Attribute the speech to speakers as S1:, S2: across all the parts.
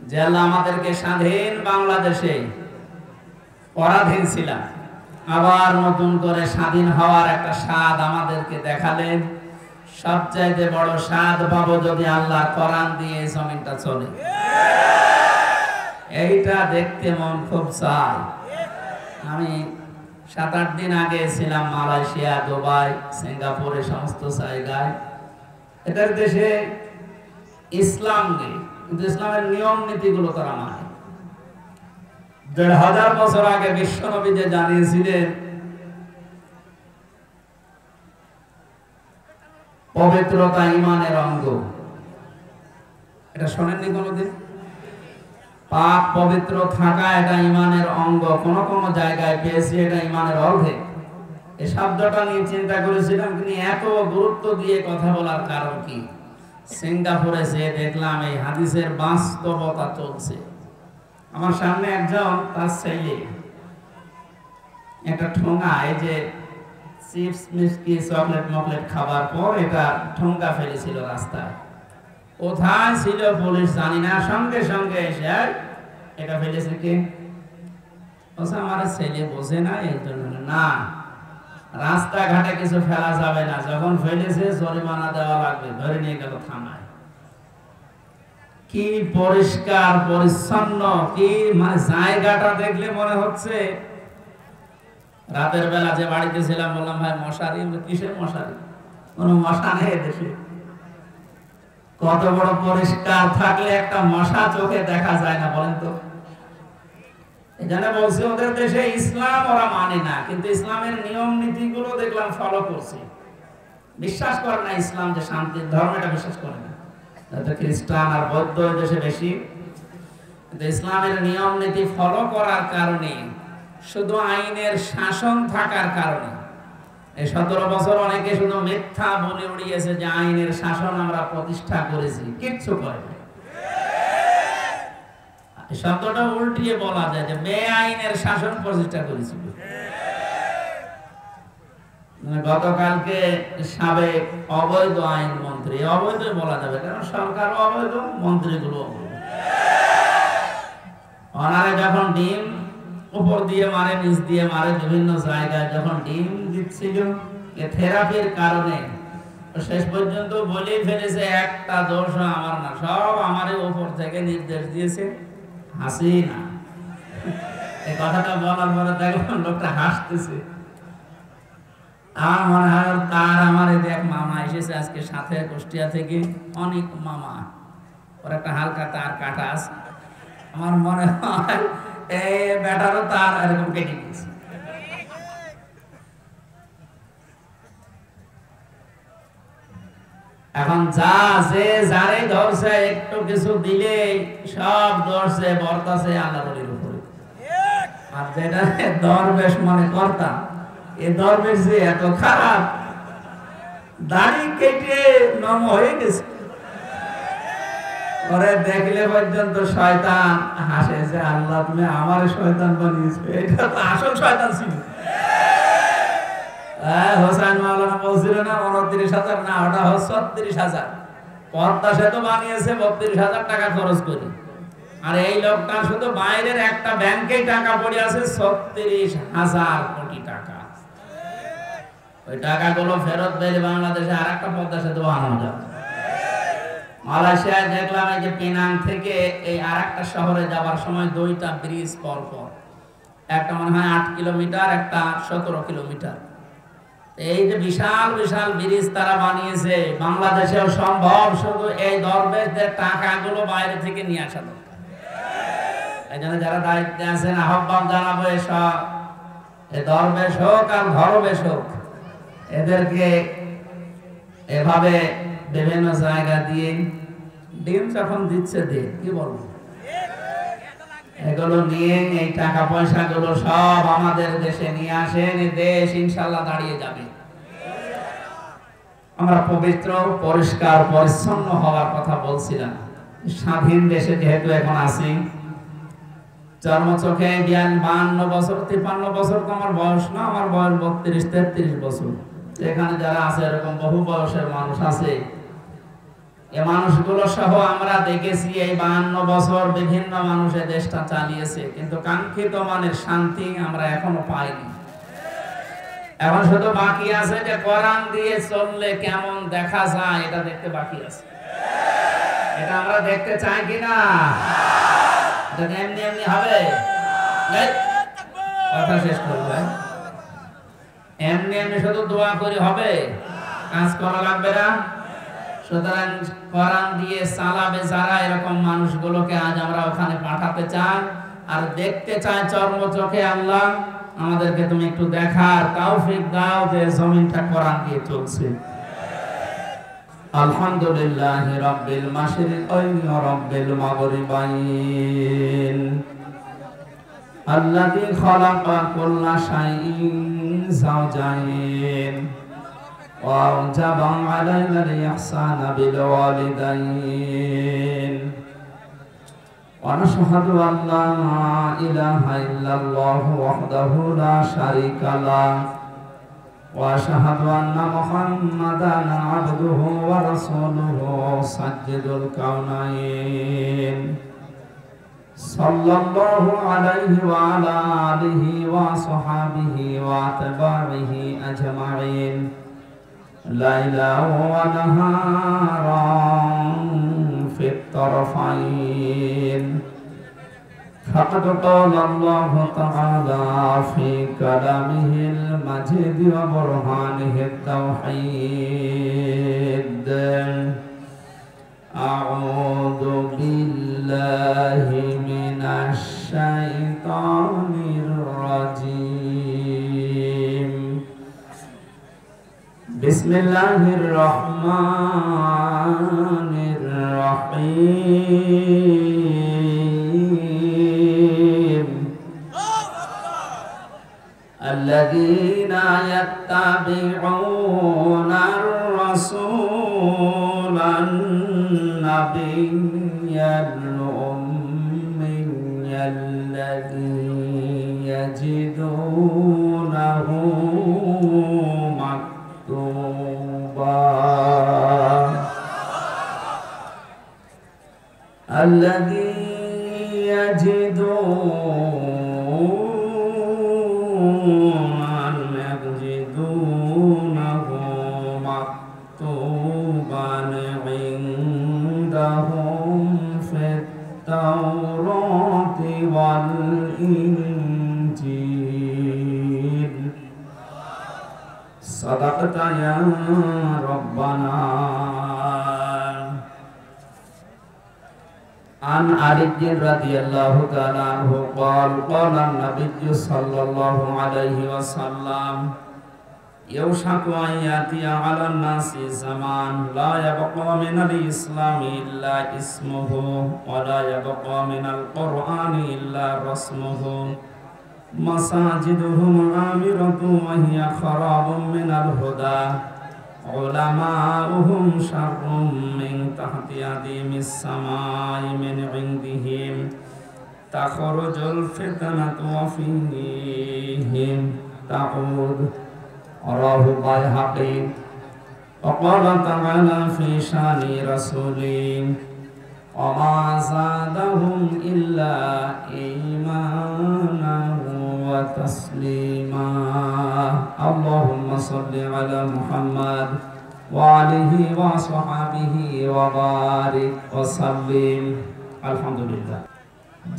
S1: যে আল্লাহ আমাদেরকে স্বাধীন বাংলাদেশে পরাধীন ছিলাম, আবার নতুন করে স্বাধীন হওয়ার একটা স্বাদ আমাদেরকে দেখালেন। সবচাইতে বড় স্বাদ পাবো যদি আল্লাহ কোরআন দিয়ে জমিনটা চলে। এইটা দেখতে মন খুব চায়। আমি 7-8 দিন আগে ছিলাম মালয়েশিয়া, দুবাই, সিঙ্গাপুরে, সমস্ত জায়গায়। এদের দেশে ইসলাম নেই, কিন্তু ইসলামের নিয়ম নীতিগুলো তারা মানে। 1500 বছর আগে বিশ্বনবী যে জানিয়েছিলেন পবিত্রতা ঈমানের অঙ্গ, এটা শোনেননি কোনোদিন? পাক পবিত্র থাকা এটা ঈমানের অঙ্গ। কোন কোন জায়গায় পেয়েছি এটা ঈমানের অর্ধেক। এই শব্দটা নিয়ে চিন্তা করেছিলাম, কিন্তু এত গুরুত্ব দিয়ে কথা বলার কারণ কি? সিঙ্গাপুরে যে দেখলাম এই হাদিসের বাস্তবতা চলছে। আমার সামনে একজন, তার ছেলে একটা ঠোঙা, এই যে চিপস মিষ্টি চকলেট মকলেট খাবার পর এটা ঠোঙা ফেলেছিল রাস্তায়। কোথায় ছিল পুলিশ জানি না, সঙ্গে সঙ্গে এসে এটা ফেলেছে কে? আমার ছেলে বোঝে না, এই জন্য না, রাস্তাঘাটে কিছু ফেলা যাবে না, যখন ফেলেছে জরিমানা দেওয়া লাগবে। ধরে নিয়ে গেল থানায়। কি পরিষ্কার পরিচ্ছন্ন, কি মানে জায়গাটা দেখলে মনে হচ্ছে। রাতের বেলা যে বাড়িতে ছিলাম বললাম, ভাই মশারি? কিসের মশারি? কোন মশা নেই দেশে। কত বড় পরিষ্কার থাকলে একটা মশা চোখে দেখা যায় না বলেন তো? এখানে বলছে ওদের দেশে ইসলাম ওরা মানে না, কিন্তু ইসলামের নিয়ম নীতিগুলো দেখলাম ফলো করছে। বিশ্বাস করে না ইসলাম যে শান্তির ধর্ম, এটা বিশ্বাস করে না। খ্রিস্টান আর বৌদ্ধ দেশে বেশি, কিন্তু ইসলামের নিয়ম নীতি ফলো করার কারণে, শুধু আইনের শাসন থাকার কারণে, এই 17 বছর অনেকে শুধু মিথ্যা বলে উড়িয়েছে যে আইনের শাসন আমরা প্রতিষ্ঠা করেছি, কিচ্ছু করে না। শব্দটা উল্টিয়ে বলা যায় যে বেআইনের শাসন প্রতিষ্ঠা করেছিল। গতকালকে সাবেক অবৈধ আইন মন্ত্রী, অবৈধ বলা যাবে কারণ সরকার অবৈধ, মন্ত্রীগুলো অবৈধ। ওনারে যখন ডিম উপর দিয়ে মারে, নিচ দিয়ে মারে, বিভিন্ন জায়গায় যখন ডিম দিচ্ছিল থেরাপির কারণে, শেষ পর্যন্ত বলেই ফেলেছে একটা দোষ আমার না, সব আমারই উপর থেকে নির্দেশ দিয়েছে হাসিনা। এই কথাটা বলার পরে দেখলাম লোকটা হাসতেছে। আমার মনে হয় তার আমার এক মামা এসেছে আজকে সাথে কুষ্টিয়া থেকে, অনেক মামা, ওর একটা হালকা তার কাটা আছে। আমার মনে হয় এই বেটারও তার এরকম কেটে গেছে। এখন যা যে যারে ধরছে একটু কিছু দিলে সব ধরছে বর্তাছে আল্লাহর উপরে। আর যেটা দরবেশ মনে করতাম, এই দরবেশ যে এত খারাপ, দাড়ি কেটে নম হয়ে গেছে। ওরে দেখলে পর্যন্ত শয়তান হাসে যে আল্লাহ তুমি আমার শয়তান বানিয়েছো। এটা তো আসল শয়তান ছিল। হোসেন মাওলানা বলছিল না 29,000, না ওটা 36,000। পদ্মা সেতু বানিয়েছে 32,000 টাকা খরচ করে। আর এই লোকটা শুধু বাইরের একটা ব্যাংকে টাকা পড়ে আছে 36,000 কোটি টাকা। ওই টাকাগুলো ফেরত দিলে বাংলাদেশে আর একটা পদ্মা সেতু বানানো যাবে। মালয়েশিয়ায় দেখলাম এই যে পেনাং থেকে এই আর একটা শহরে যাওয়ার সময় 2টা ব্রিজ পর পর, একটা মনে হয় 8 কিলোমিটার, একটা 17 কিলোমিটার। এই যে বিশাল বিশাল ব্রিজ তারা বানিয়েছে, বাংলাদেশেও সম্ভব, শুধু এই দরবেশদের টাকাগুলো বাইরে থেকে নিয়ে আসা দরকার। এই জন্য যারা দায়িত্বে আছেন আহ্বান জানাবো, এসব দরবেশ হোক আর ধরবেশ হোক, এদেরকে এভাবে বিভিন্ন জায়গা দিয়ে ডিম যখন দিচ্ছে দিয়ে কি বলবো, এগুলো নিয়ে এই টাকা পয়সা গুলো সব আমাদের দেশে নিয়ে আসেন, দেশ ইনশাল্লাহ দাঁড়িয়ে যাবে। আমরা পবিত্র পরিষ্কার পরিচ্ছন্ন হওয়ার কথা বলছিলাম। স্বাধীন দেশে যেহেতু এখন আছি, চর্মচোখে 52 বছর 53 বছর তো আমার বয়স না, আমার বয়স 32-33 বছর। এখানে যারা আছে এরকম বহু বয়সের মানুষ আছে। এ মানুষগুলো সহ আমরা দেখেছি এই 52 বছর বিভিন্ন মানুষে দেশটা চালিয়েছে, কিন্তু কাঙ্ক্ষিত মানের শান্তি আমরা এখনো পাইনি। এখন শুধু বাকি আছে যে কোরআন দিয়ে চললে কেমন দেখা যায় এটা দেখতে বাকি আছে। এটা আমরা দেখতে চাই কিনা? এটা এমনি এমনি হবে? কথা শেষ করব। এমনি এমনি শুধু দোয়া করে হবে? কাজ করা লাগবে না। সুতরাং কোরআন দিয়ে চালাবে যারা, এরকম মানুষগুলোকে আজ আমরা ওখানে পাঠাতে চাই আর দেখতে চাই চর্ম চোখে। আল্লাহ আমাদেরকে তুমি একটু দেখার তৌফিক দাও যে জমিনটা কোরআন দিয়ে চলছে। আলহামদুলিল্লাহি রাব্বিল মাশরিকাইন ওয়া রাব্বিল মাগরিবাইন আল্লাযী খালাকা কুল্লা শাইইন যাওজাইন ওয়া আওজাবা আলাইনা আল-ইহসানা বিল ওয়ালিদাইন ওয়া নাশহাদু আন লা ইলাহা ইল্লাল্লাহু ওয়াহদাহু লা শারীকা লাহু ওয়া আশহাদু আন্না মুহাম্মাদান আবদুহু ওয়া রাসূলুহু সাজ্জাদুল কাওনাইন সাল্লাল্লাহু আলাইহি ওয়া আলা আলিহি ওয়া সাহবিহি ওয়া তাবাইহি আজমাইন লাইলান ওয়া নাহারান ফিত তারফাইন فقد قال الله تعالى في كلامه المجيد وبرهانه التوحيد أعوذ بالله من الشيطان الرجيم بسم الله الرحمن الرحيم الذين يتبعون الرسول النبي الأمي الذي يجدونه مكتوبا الذي يجدونه مكتوبا عندهم في التوراة والإنجيل صدقت يا ربنا. عن علي رضي الله تعالى عنه قال قال النبي صلى الله عليه وسلم يوشك أن يأتي على الناس زمان لا يبقى من الإسلام إلا اسمه ولا يبقى من القرآن إلا رسمه مساجدهم عامرة وهي خراب من الهدى علماؤهم شر من تحت أديم السماء من عندهم تخرج الفتنة وفيهم تعود رواه البيهقي. وقال تعالى في شان رسوله وما زادهم إلا إيمانا وتسليما. اللهم صل على محمد وآله وصحبه وبارك وسلم. الحمد لله.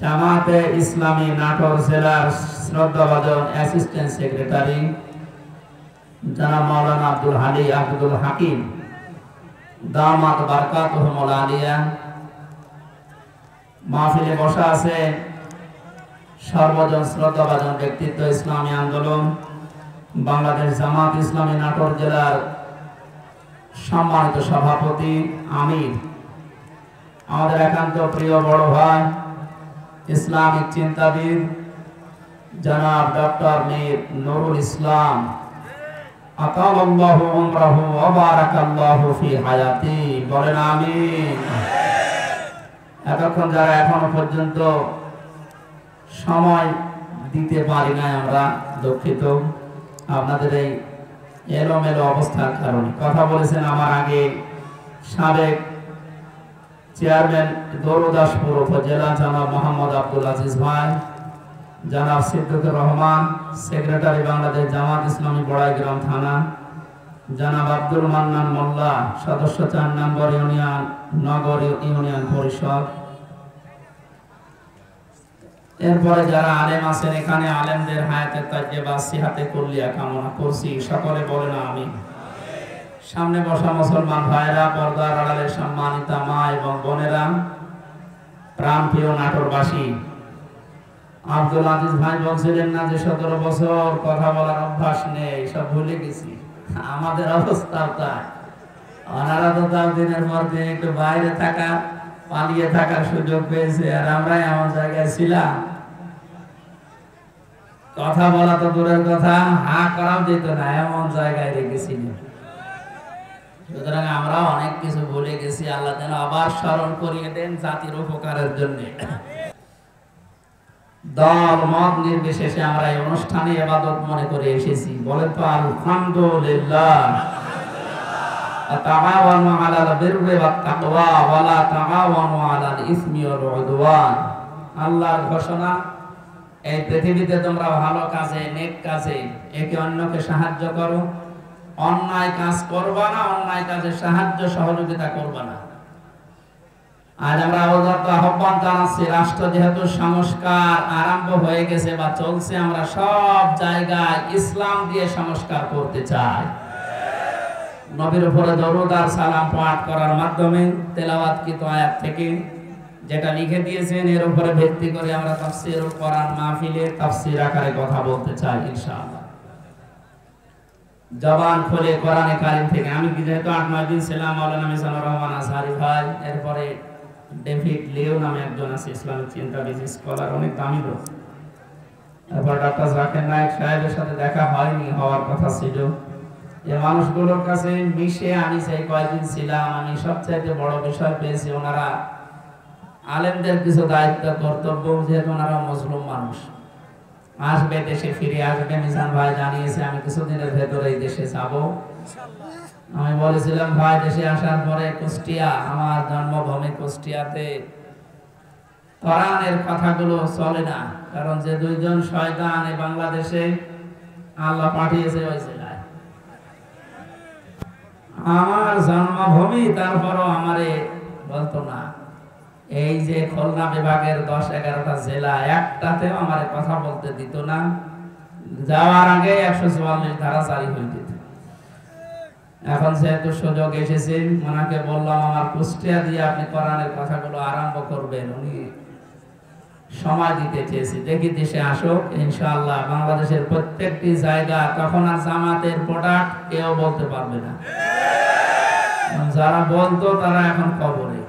S1: জামাতে ইসলামী নাটোর জেলার শ্রদ্ধাভাজন অ্যাসিস্ট্যান্ট সেক্রেটারি জনাব মাওলানা আব্দুল হালি আব্দুল হাকিম দামাত বারকাতুহুল আলিয়া মাহফিলে বসা আছে সর্বজন শ্রদ্ধাভাজন ব্যক্তিত্ব, ইসলামী আন্দোলন বাংলাদেশ জামাত ইসলামী নাটোর জেলার সম্মানিত সভাপতি আমির, আমাদের একান্ত প্রিয় বড় ভাই ইসলামিক চিন্তাবিদ জনাব ডক্টর মীর নুরুল ইসলাম আতালাল্লাহু উমরাহু ওয়া বারাকাল্লাহু ফি হায়াতি, বলেন আমিন। এতক্ষণ যারা এখনো পর্যন্ত সময় দিতে পারি নাই, আমরা দুঃখিত আপনাদের এই এলোমেলো অবস্থার কারণে। কথা বলেছেন আমার আগে সাবেক চেয়ারম্যান দৌলদাসপুর উপজেলা জনাব মোহাম্মদ আব্দুল আজিজ ভাই, জনাব সিদ্দিকুর রহমান সেক্রেটারি বাংলাদেশ জামাত ইসলামী বড়াইগ্রাম থানা, জনাব আব্দুল মান্নান মোল্লা সদস্য 4 নম্বর ইউনিয়ন নগর ইউনিয়ন পরিষদ। এরপরে যারা আলেম আছেন এখানে আলেমদের হায়াতে তাজ্জেবা সিহাতে কুল্লিয়া কামনা করছি, সকলে বলেন আমিন। সামনে বসা মুসলমান ভাইরা, পর্দার আড়ালে সম্মানিতা মা এবং বোনেরা, প্রাণপ্রিয় নাটোরবাসী, আব্দুল আজিজ ভাই বলছিলেন না যে 17 বছর কথা বলার অভ্যাস নেই, সব ভুলে গেছি। আমাদের অবস্থাও তাই। ওনারা তো তাও দিনের পর দিন একটু বাইরে থাকা, পালিয়ে থাকার সুযোগ পেয়েছে, আর আমরা এমন জায়গায় ছিলাম কথা বলা তো দূরের কথা, হা করাও যেত না, এমন জায়গায় রেখেছিলাম। সুতরাং আমরা অনেক কিছু ভুলে গেছি। আল্লাহ যেন আবার স্মরণ করিয়ে দেন জাতির উপকারের জন্য। দল মত নির্বিশেষে আমরা এই অনুষ্ঠানে ইবাদত মনে করে এসেছি। বলেন তো আলহামদুলিল্লাহ। তাআওয়ানু আলাল বিররি ওয়াত তাকওয়া ওয়া লা তাআওয়ানু আলাল ইসমি ওয়াল উদওয়ান। আল্লাহর ঘোষণা, এই পৃথিবীতে তোমরা ভালো কাজে, নেক কাজে একে অন্যকে সাহায্য করো, অন্যায় কাজ করবা না, অন্যায় কাজে সাহায্য সহযোগিতা করবা না। আজ আমরা আহ্বান জানাচ্ছি, রাষ্ট্র যেহেতু সংস্কার আরম্ভ হয়ে গেছে বা চলছে, আমরা সব জায়গায় ইসলাম দিয়ে সংস্কার করতে চাই। নবীর উপরে দরুদ আর সালাম পাঠ করার মাধ্যমে তেলাওয়াতকৃত আয়াত থেকে যেটা লিখে দিয়েছেন এর উপরে ভিত্তি করে আমরা তাফসীর ও কোরআন মাহফিলে তাফসীর আকারে কথা বলতে চাই ইনশাআল্লাহ। জবান খুলে কোরআনে কারীম থেকে, আমি যেহেতু 8-9 দিন ছিলাম, মাওলানা মিজানুর রহমান আজহারি ভাই, এরপরে ডেভিড লিও নামে একজন আছে ইসলামিক চিন্তাবিদ স্কলার, অনেক দামি লোক। এরপর ডক্টর জাকির নায়েক সাহেবের সাথে দেখা হয়নি, হওয়ার কথা ছিল। এই মানুষগুলোর কাছে মিশে আমি সেই কয়েকদিন ছিলাম, আমি সবচাইতে বড় বিষয় পেয়েছি, ওনারা আলেমদের কিছু দায়িত্ব কর্তব্য, যেহেতু ওনারা মুসলিম মানুষ, আসবে, দেশে ফিরে আসবে। মিজান ভাই জানিয়েছে আমি কিছুদিনের ভেতরে এই দেশে যাব। আমি বলেছিলাম ভাই দেশে আসার পরে কুষ্টিয়া, আমার জন্মভূমি কুষ্টিয়াতে কোরআনের কথাগুলো চলে না, কারণ যে 2 জন শয়তান এই বাংলাদেশে আল্লাহ পাঠিয়েছে ওই জেলায়, আমার জন্মভূমি, তারপরও আমারে বলতো না। এই যে খুলনা বিভাগের 10-11টা জেলা, একটাতেও আমার কথা বলতে দিত না। যাওয়ার আগে 144 ধারা জারি হয়ে যেত। এখন যেহেতু সুযোগ এসেছে, ওনাকে বললাম আমার কুষ্টিয়া দিয়ে আপনি কোরআনের কথাগুলো আরম্ভ করবেন। উনি সময় দিতে চেয়েছি, দেখি দেশে আসুক ইনশাআল্লাহ। বাংলাদেশের প্রত্যেকটি জায়গা তখন আর জামাতের প্রোডাক্ট কেউ বলতে পারবে না। যারা বলতো তারা এখন কবরে।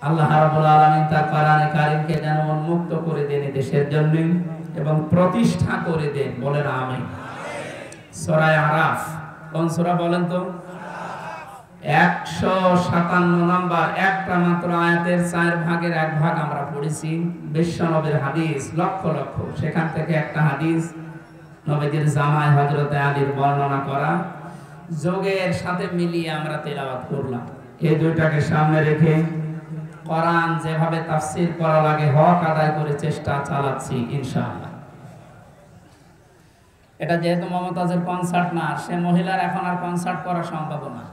S1: আল্লাহ রাব্বুল আলামিন তার কোরআনে কারীমকে যেন উন্মুক্ত করে দেন দেশের জন্য এবং প্রতিষ্ঠা করে দেন, বলেন আমিন। সূরা আরাফ, কোন সূরা বলেন তো? 157 নম্বর, একটা মাত্র আয়াতের 4 ভাগের 1 ভাগ আমরা পড়েছি। বিশ্বনবীর হাদিস লক্ষ লক্ষ, সেখান থেকে একটা হাদিস নবীজির জামাই হযরতে আলীর বর্ণনা করা, যোগের সাথে মিলিয়ে আমরা তেলাওয়াত করলাম। এই দুইটাকে সামনে রেখে কোরআন যেভাবে তাফসীর করা লাগে হক আদায় করে চেষ্টা চালাচ্ছি ইনশাআল্লাহ। এটা যেহেতু মমতাজের কনসার্ট না, সে মহিলার এখন আর কনসার্ট করা সম্ভব না,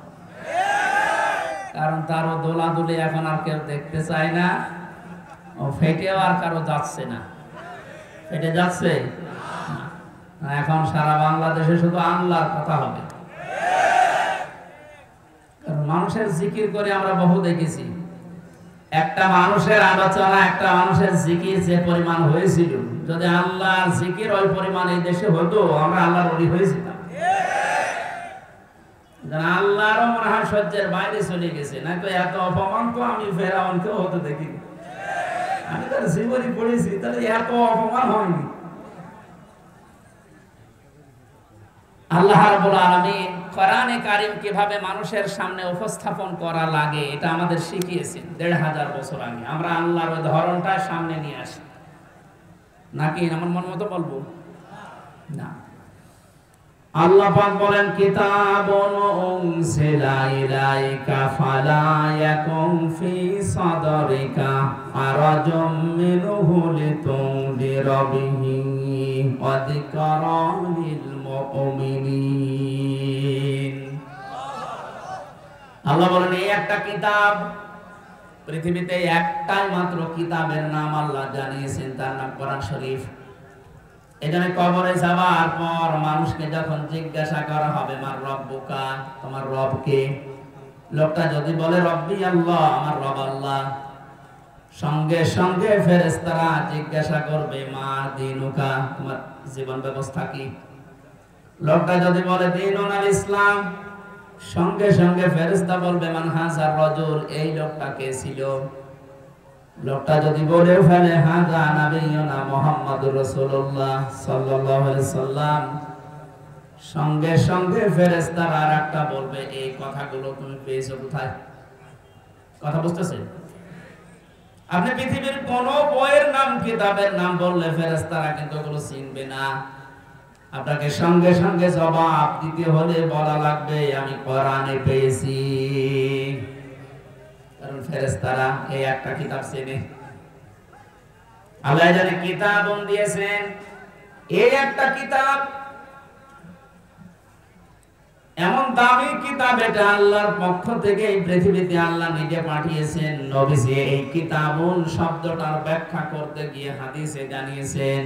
S1: কারণ তারও দোলাদুলি এখন আর কেউ দেখতে চায় না, ও ফেটেও আর কারো যাচ্ছে না। ফেটে যাচ্ছে না, এখন সারা বাংলাদেশে শুধু আল্লাহর কথা হবে। কারণ মানুষের জিকির করে আমরা বহু দেখেছি, একটা মানুষের আলোচনা, একটা মানুষের জিকির যে পরিমাণ হয়েছিল, যদি আল্লাহর জিকির ওই পরিমাণ এই দেশে হতো, আমরা আল্লাহর ওলি হয়েছিলাম। আল্লাহরও মনে হয় সহ্যের বাইরে চলে গেছে, না তো এত অপমান তো আমি ফেরাউনকেও হতে দেখিনি। আমি তার জীবনী পড়েছি, তাহলে এত অপমান হয়নি। আল্লাহ রাব্বুল আলামিন কোরআনে কারীম কিভাবে মানুষের সামনে উপস্থাপন করা লাগে এটা আমাদের শিখিয়েছেন 1500 বছর আগে। আমরা আল্লাহর ওই ধরনটা সামনে নিয়ে আসি, নাকি আমার মন মতো বলবো না। আল্লাহ পাক বলেন কিতাবুন উনজিলা ইলাইকা ফালা ইয়াকুম ফি সাদরিকা হারাজুম মিনহু লিতুনদিরা বিহি ওয়া যিকরা লিল মুমিনিন। আল্লাহ বলেন এই একটা কিতাব, পৃথিবীতে একটাই মাত্র কিতাবের নাম আল্লাহ জানিয়েছেন, তার নাম কোরআন শরীফ। এখানে কবরে যাওয়ার পর মানুষকে যখন জিজ্ঞাসা করা হবে মার রব্বুকা, তোমার রব কে, লোকটা যদি বলে রব্বি আল্লাহ, আমার রব আল্লাহ, সঙ্গে সঙ্গে ফেরেশতারা জিজ্ঞাসা করবে মা দিনুকা, তোমার জীবন ব্যবস্থা কি। লোকটা যদি বলে দিনুন আল ইসলাম, সঙ্গে সঙ্গে ফেরেশতা বলবে মান হাযার রাজুল, এই লোকটা কে ছিল। লোকটা যদি বলেও ফেলে হাযা নাবিয়ুনা মুহাম্মাদুর রাসূলুল্লাহ সাল্লাল্লাহু আলাইহি সাল্লাম, সঙ্গে সঙ্গে ফেরেশতারা আরেকটা বলবে এই কথাগুলো তুমি পেয়েছো কোথায়। কথা বুঝতেছেন? আপনি পৃথিবীর কোন বইয়ের নাম, কিতাবের নাম বললে ফেরেশতারা কিন্তু ওগুলো চিনবে না। আপনাকে সঙ্গে সঙ্গে জবাব দিতে হলে বলা লাগবে আমি কোরআনে পেয়েছি, কারণ ফেরেশতারা এই একটা কিতাব চেনে। আল্লাহ জানে কিতাব দিয়েছেন, এই একটা কিতাব এমন দামি কিতাব, এটা আল্লাহর পক্ষ থেকে এই পৃথিবীতে আল্লাহ নিজে পাঠিয়েছেন। নবীজি এই কিতাবুন শব্দটার ব্যাখ্যা করতে গিয়ে হাদিসে জানিয়েছেন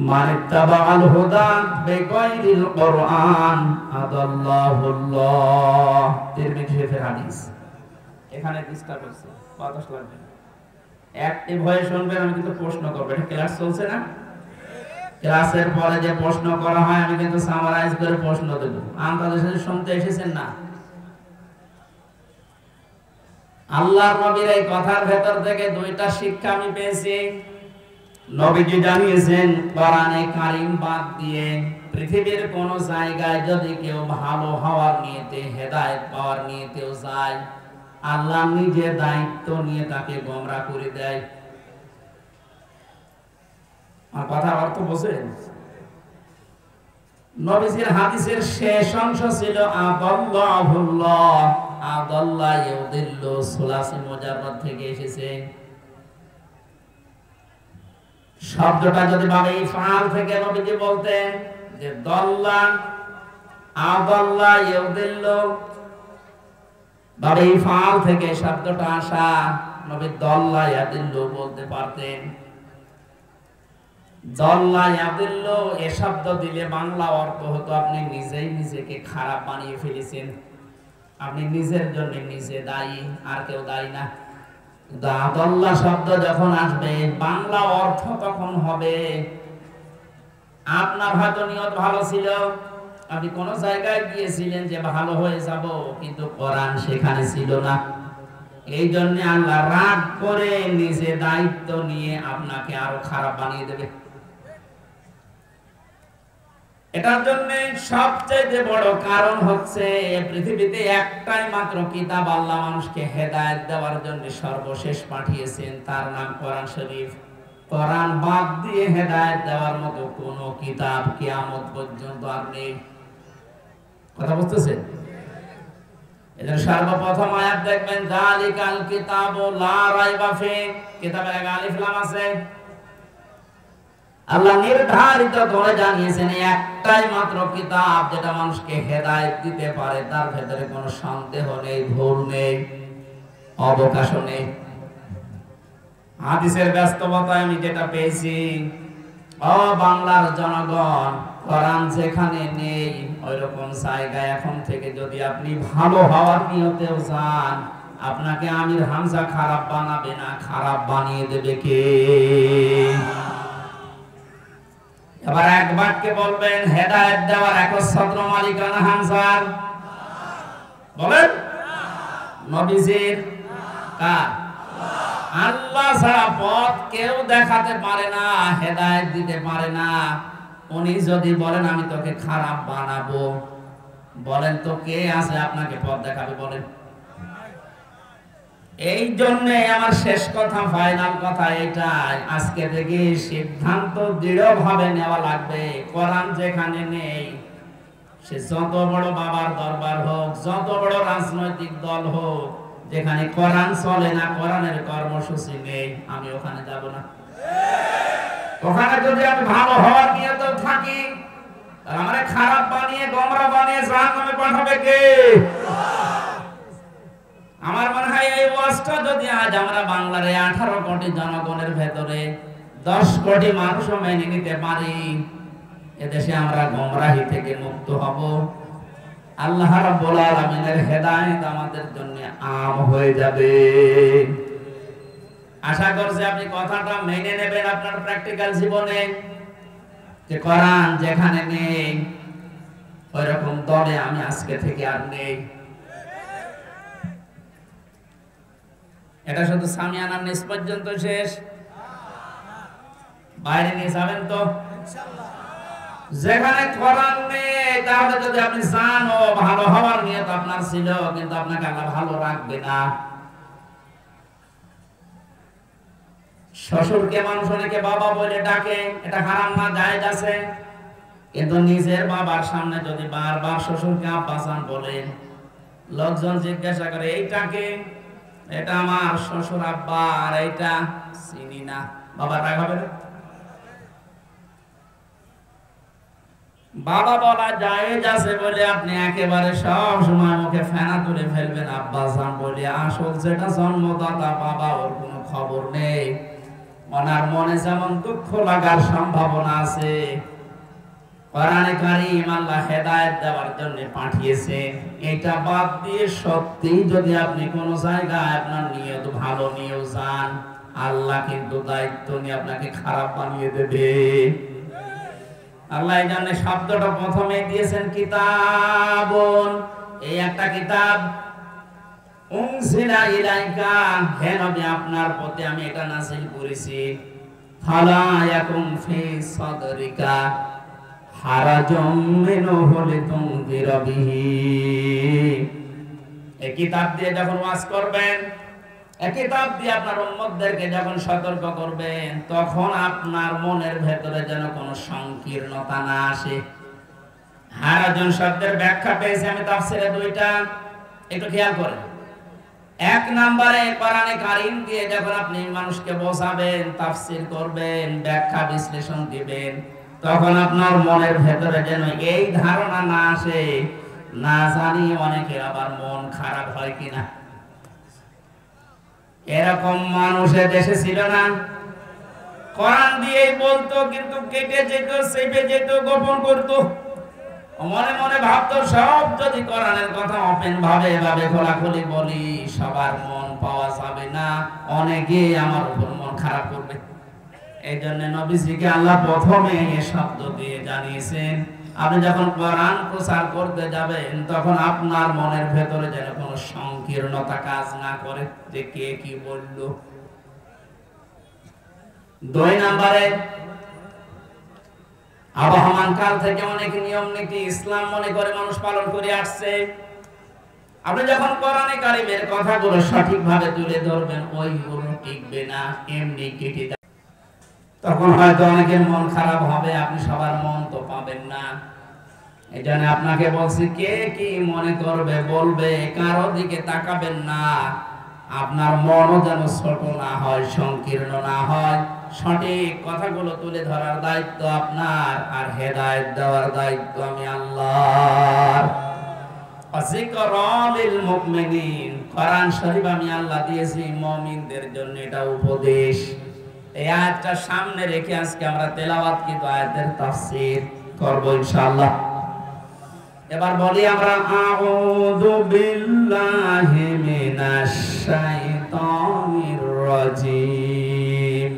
S1: মানিত্তাবাআল হুদা বিগাইরিল কোরআন আদাল্লাহুল্লাহ। তিরমিজি শরীফের হাদিস। এখানে ডিস্টার্ব হচ্ছে, বাতাস লাগবে না, অ্যাক্টিভ হয়ে শুনবেন। আমি কিন্তু প্রশ্ন করব, এটা ক্লাস চলছে না? ক্লাসের পরে যে প্রশ্ন করা হয় আমি কিন্তু সামারাইজ করে প্রশ্ন দেব। আপনাদের সাথে শুনতে এসেছেন না? আল্লাহর নবীর এই কথার ভেতর থেকে দুইটা শিক্ষা আমি পেয়েছি। নবীজি জানিয়েছেন কোরআনে কারীম বাদ দিয়ে পৃথিবীর কোন জায়গায় যদি কেউ ভালো হওয়ার নিয়তে, হেদায়েত পাওয়ার নিয়তেও যায়, আল্লাহ নিজে দায়িত্ব নিয়ে তাকে গোমরা করে দেয়। আর কথার অর্থ বোঝেন? নবীজির হাদিসের শেষ অংশ ছিল আদাল্লাহুল্লাহ, আদাল্লা ইউদিল্লু, সুলাসি মুজাররাদ থেকে এসেছে। শব্দটা যদি ভাবে ইফআল থেকে নবীজি বলতেন যে দাল্লা আদাল্লা ইউদিল্লু, ভাবে ইফআল থেকে শব্দটা আসা, নবী দাল্লা ইয়াদিল্লু বলতে পারতেন। দাল্লা ইয়াদিল্লু এ শব্দ দিলে বাংলা অর্থ হতো আপনি নিজেই নিজেকে খারাপ বানিয়ে ফেলেছেন, আপনি নিজের জন্য নিজে দায়ী, আর কেউ দায়ী না। আদাল্লা শব্দ যখন আসবে বাংলা অর্থ তখন হবে আপনার হয়তো নিয়ত ভালো ছিল, আপনি কোন জায়গায় গিয়েছিলেন যে ভালো হয়ে যাব, কিন্তু কোরআন সেখানে ছিল না। এই জন্য আল্লাহ রাগ করে নিজে দায়িত্ব নিয়ে আপনাকে আরো খারাপ বানিয়ে দেবে। এটার জন্য সবচেয়ে বড় কারণ হচ্ছে পৃথিবীতে একটাই মাত্র কিতাব আল্লাহ মানুষকে হেদায়েত দেওয়ার জন্য সর্বশেষ পাঠিয়েছেন, তার নাম কোরআন শরীফ। কোরআন বাদ দিয়ে হেদায়েত দেওয়ার মতো কোন কিতাব কিয়ামত পর্যন্ত আর নেই। কথা বুঝতেছেন? এদের সর্বপ্রথম আয়াত দেখবেন যালিকাল কিতাবু লা রাইবা ফি, কিতাবের আগে আলিফ লাম আছে। আল্লাহ নির্ধারিত করে জানিয়েছেন একটাই মাত্র কিতাব যেটা মানুষকে হেদায়েত দিতে পারে, তার ভেতরে কোনো সন্দেহ নেই, ভুল নেই, অবকাশ নেই। হাদিসের ব্যস্ততায় আমি যেটা পেয়েছি, ও বাংলার জনগণ, কোরআন যেখানে নেই ওই রকম জায়গায় এখন থেকে যদি আপনি ভালো হওয়ার নিয়তেও যান, আপনাকে আমির হামজা খারাপ বানাবে না, খারাপ বানিয়ে দেবে কে? এবার এক বাক্যে বলবেন হেদায়েত দেওয়ার একচ্ছত্র মালিকানা হামজার? বলেন। নবীজির? কার? আল্লাহ ছাড়া পথ কেউ দেখাতে পারে না, হেদায়েত দিতে পারে না। উনি যদি বলেন আমি তোকে খারাপ বানাবো, বলেন তো কে আছে আপনাকে পথ দেখাবে? বলেন। এই জন্য আমার শেষ কথা, ফাইনাল কথা এটাই, আজকে থেকে সিদ্ধান্ত দৃঢ়ভাবে নেওয়া লাগবে। কোরআন যেখানে নেই সে যত বড় বাবার দরবার হোক, যত বড় রাজনৈতিক দল হোক, যেখানে কোরআন চলে না, কোরআনের কর্মসূচি নেই, আমি ওখানে যাব না। ওখানে যদি আমি ভালো হওয়ার নিয়তে থাকি, আর আমারে খারাপ বানিয়ে গোমরা বানিয়ে জাহান্নামে পাঠাবে কে? আমার মনে হয় এই ওয়াজটা যদি আজ আমরা বাংলার 18 কোটি জনগণের ভেতরে 10 কোটি মানুষও মেনে নিতে পারি, এদেশে আমরা গোমরাহি থেকে মুক্ত হব। আল্লাহ রাব্বুল আলামিনের হেদায়েত আমাদের জন্য আম হয়ে যাবে। আশা করছি আপনি কথাটা মেনে নেবেন আপনার প্র্যাকটিক্যাল জীবনে, যে কোরআন যেখানে নেই ওই রকম দলে আমি আজকে থেকে আর নেই। এটা শুধু সামিয়ানার নিচ পর্যন্ত শেষ, বাইরে নিয়ে যাবেন তো ইনশাআল্লাহ। যেখানে কোরআন নেই, তাহলে যদি আপনি চান ও ভালো হওয়ার নিয়ত আপনার ছিল, কিন্তু আপনাকে আল্লাহ ভালো রাখবে না। শ্বশুরকে মানুষ অনেকে বাবা বলে ডাকে, এটা হারাম না, জায়েজ আছে, কিন্তু নিজের বাবার সামনে যদি বারবার শ্বশুরকে আব্বাসান বলেন, লোকজন জিজ্ঞাসা করে এইটাকে, এটা আমার শ্বশুর আব্বা, আর এইটা চিনি না, বাবা রাগ হবে না? বাবা বলা জায়েজ আছে বলে আপনি একেবারে সব সময় মুখে ফেনা তুলে ফেলবেন আব্বাসান বলে, আসল যেটা জন্মদাতা বাবা, ওর কোনো খবর নেই। ওনার মনে যেমন দুঃখ লাগার সম্ভাবনা আছে, কোরআনে কারীম আল্লাহ হেদায়েত দেওয়ার জন্য পাঠিয়েছে। এটা বাদ দিয়ে সত্যি যদি আপনি কোন জায়গায় আপনার নিয়ত ভালো নিয়েও যান, আল্লাহ কিন্তু দায়িত্ব নিয়ে আপনাকে খারাপ বানিয়ে দেবে। আল্লাহ এই জন্য শব্দটা প্রথমে দিয়েছেন কিতাবুন, এই একটা কিতাব, উনজিলা ইলাইকা, হে নবী আপনার প্রতি আমি এটা নাযিল করেছি, ফালা ইয়াকুম ফি সাদরিকা হারাজুম মিনহু লিতুনযিরা বিহি। এই কিতাব দিয়ে যখন ওয়াজ করবেন, এই কিতাব দিয়ে আপনার উম্মতদেরকে যখন সতর্ক করবেন, তখন আপনার মনের ভেতরে যেন কোনো সংকীর্ণতা না আসে। হারাজুন শব্দের ব্যাখ্যা পেয়েছি আমি তাফসীরে দুইটা, একটু খেয়াল করেন। এক নম্বরে কোরআনে কারীম দিয়ে যখন আপনি মানুষকে বোঝাবেন, তাফসীর করবেন, ব্যাখ্যা বিশ্লেষণ দিবেন, তখন আপনার মনের ভেতরে যেন এই ধারণা না আসে, না জানি অনেকের আবার মন খারাপ হয় কিনা। এরকম মানুষের দেশে ছিল না, কোরআন দিয়েই বলতো, কিন্তু কেটে যেত, চেপে যেত, গোপন করতো, মনে মনে ভাবতো সব যদি কোরআনের কথা ওপেন ভাবে খোলাখুলি বলি, সবার মন পাওয়া যাবে না, অনেকে আমার উপর মন খারাপ করবে। এই জন্য নবীজিকে আল্লাহ প্রথমে এই শব্দ দিয়ে জানিয়েছেন, আপনি যখন কোরআন প্রচার করতে যাবেন, তখন আপনার মনের ভেতরে যেন কোনো সংকীর্ণতা কাজ না করে, যে কে কি বলল। দুই নম্বরে, আবহমান কাল থেকে অনেক নিয়ম নীতি ইসলাম মনে করে মানুষ পালন করে আসছে। আপনি যখন কোরআনে কারীমের কথাগুলো সঠিকভাবে তুলে ধরবেন, ওইগুলো টিকবে না, এমনি কেটে যাবে। তখন হয়তো অনেকের মন খারাপ হবে, আপনি সবার মন তো পাবেন না। এই জন্য আপনাকে বলছি, কে কি মনে করবে বলবে, কারো দিকে তাকাবেন না। আপনার মনও যেন ছোট না হয়, সংকীর্ণ না হয়। সঠিক কথাগুলো তুলে ধরার দায়িত্ব আপনার, আর হেদায়েত দেওয়ার দায়িত্ব আমি আল্লাহর। যিকরালিল মুমিনিন, কোরআন শরীফ আমি আল্লাহ দিয়েছি মুমিনদের জন্য, এটা উপদেশ। এই আয়াতটা সামনে রেখে আজকে আমরা তেলাওয়াতকৃত আয়াতের তাফসীর করব ইনশাআল্লাহ। এবার বলি আমরা, আউযু বিল্লাহি মিনাশ শাইতানির রাজীম,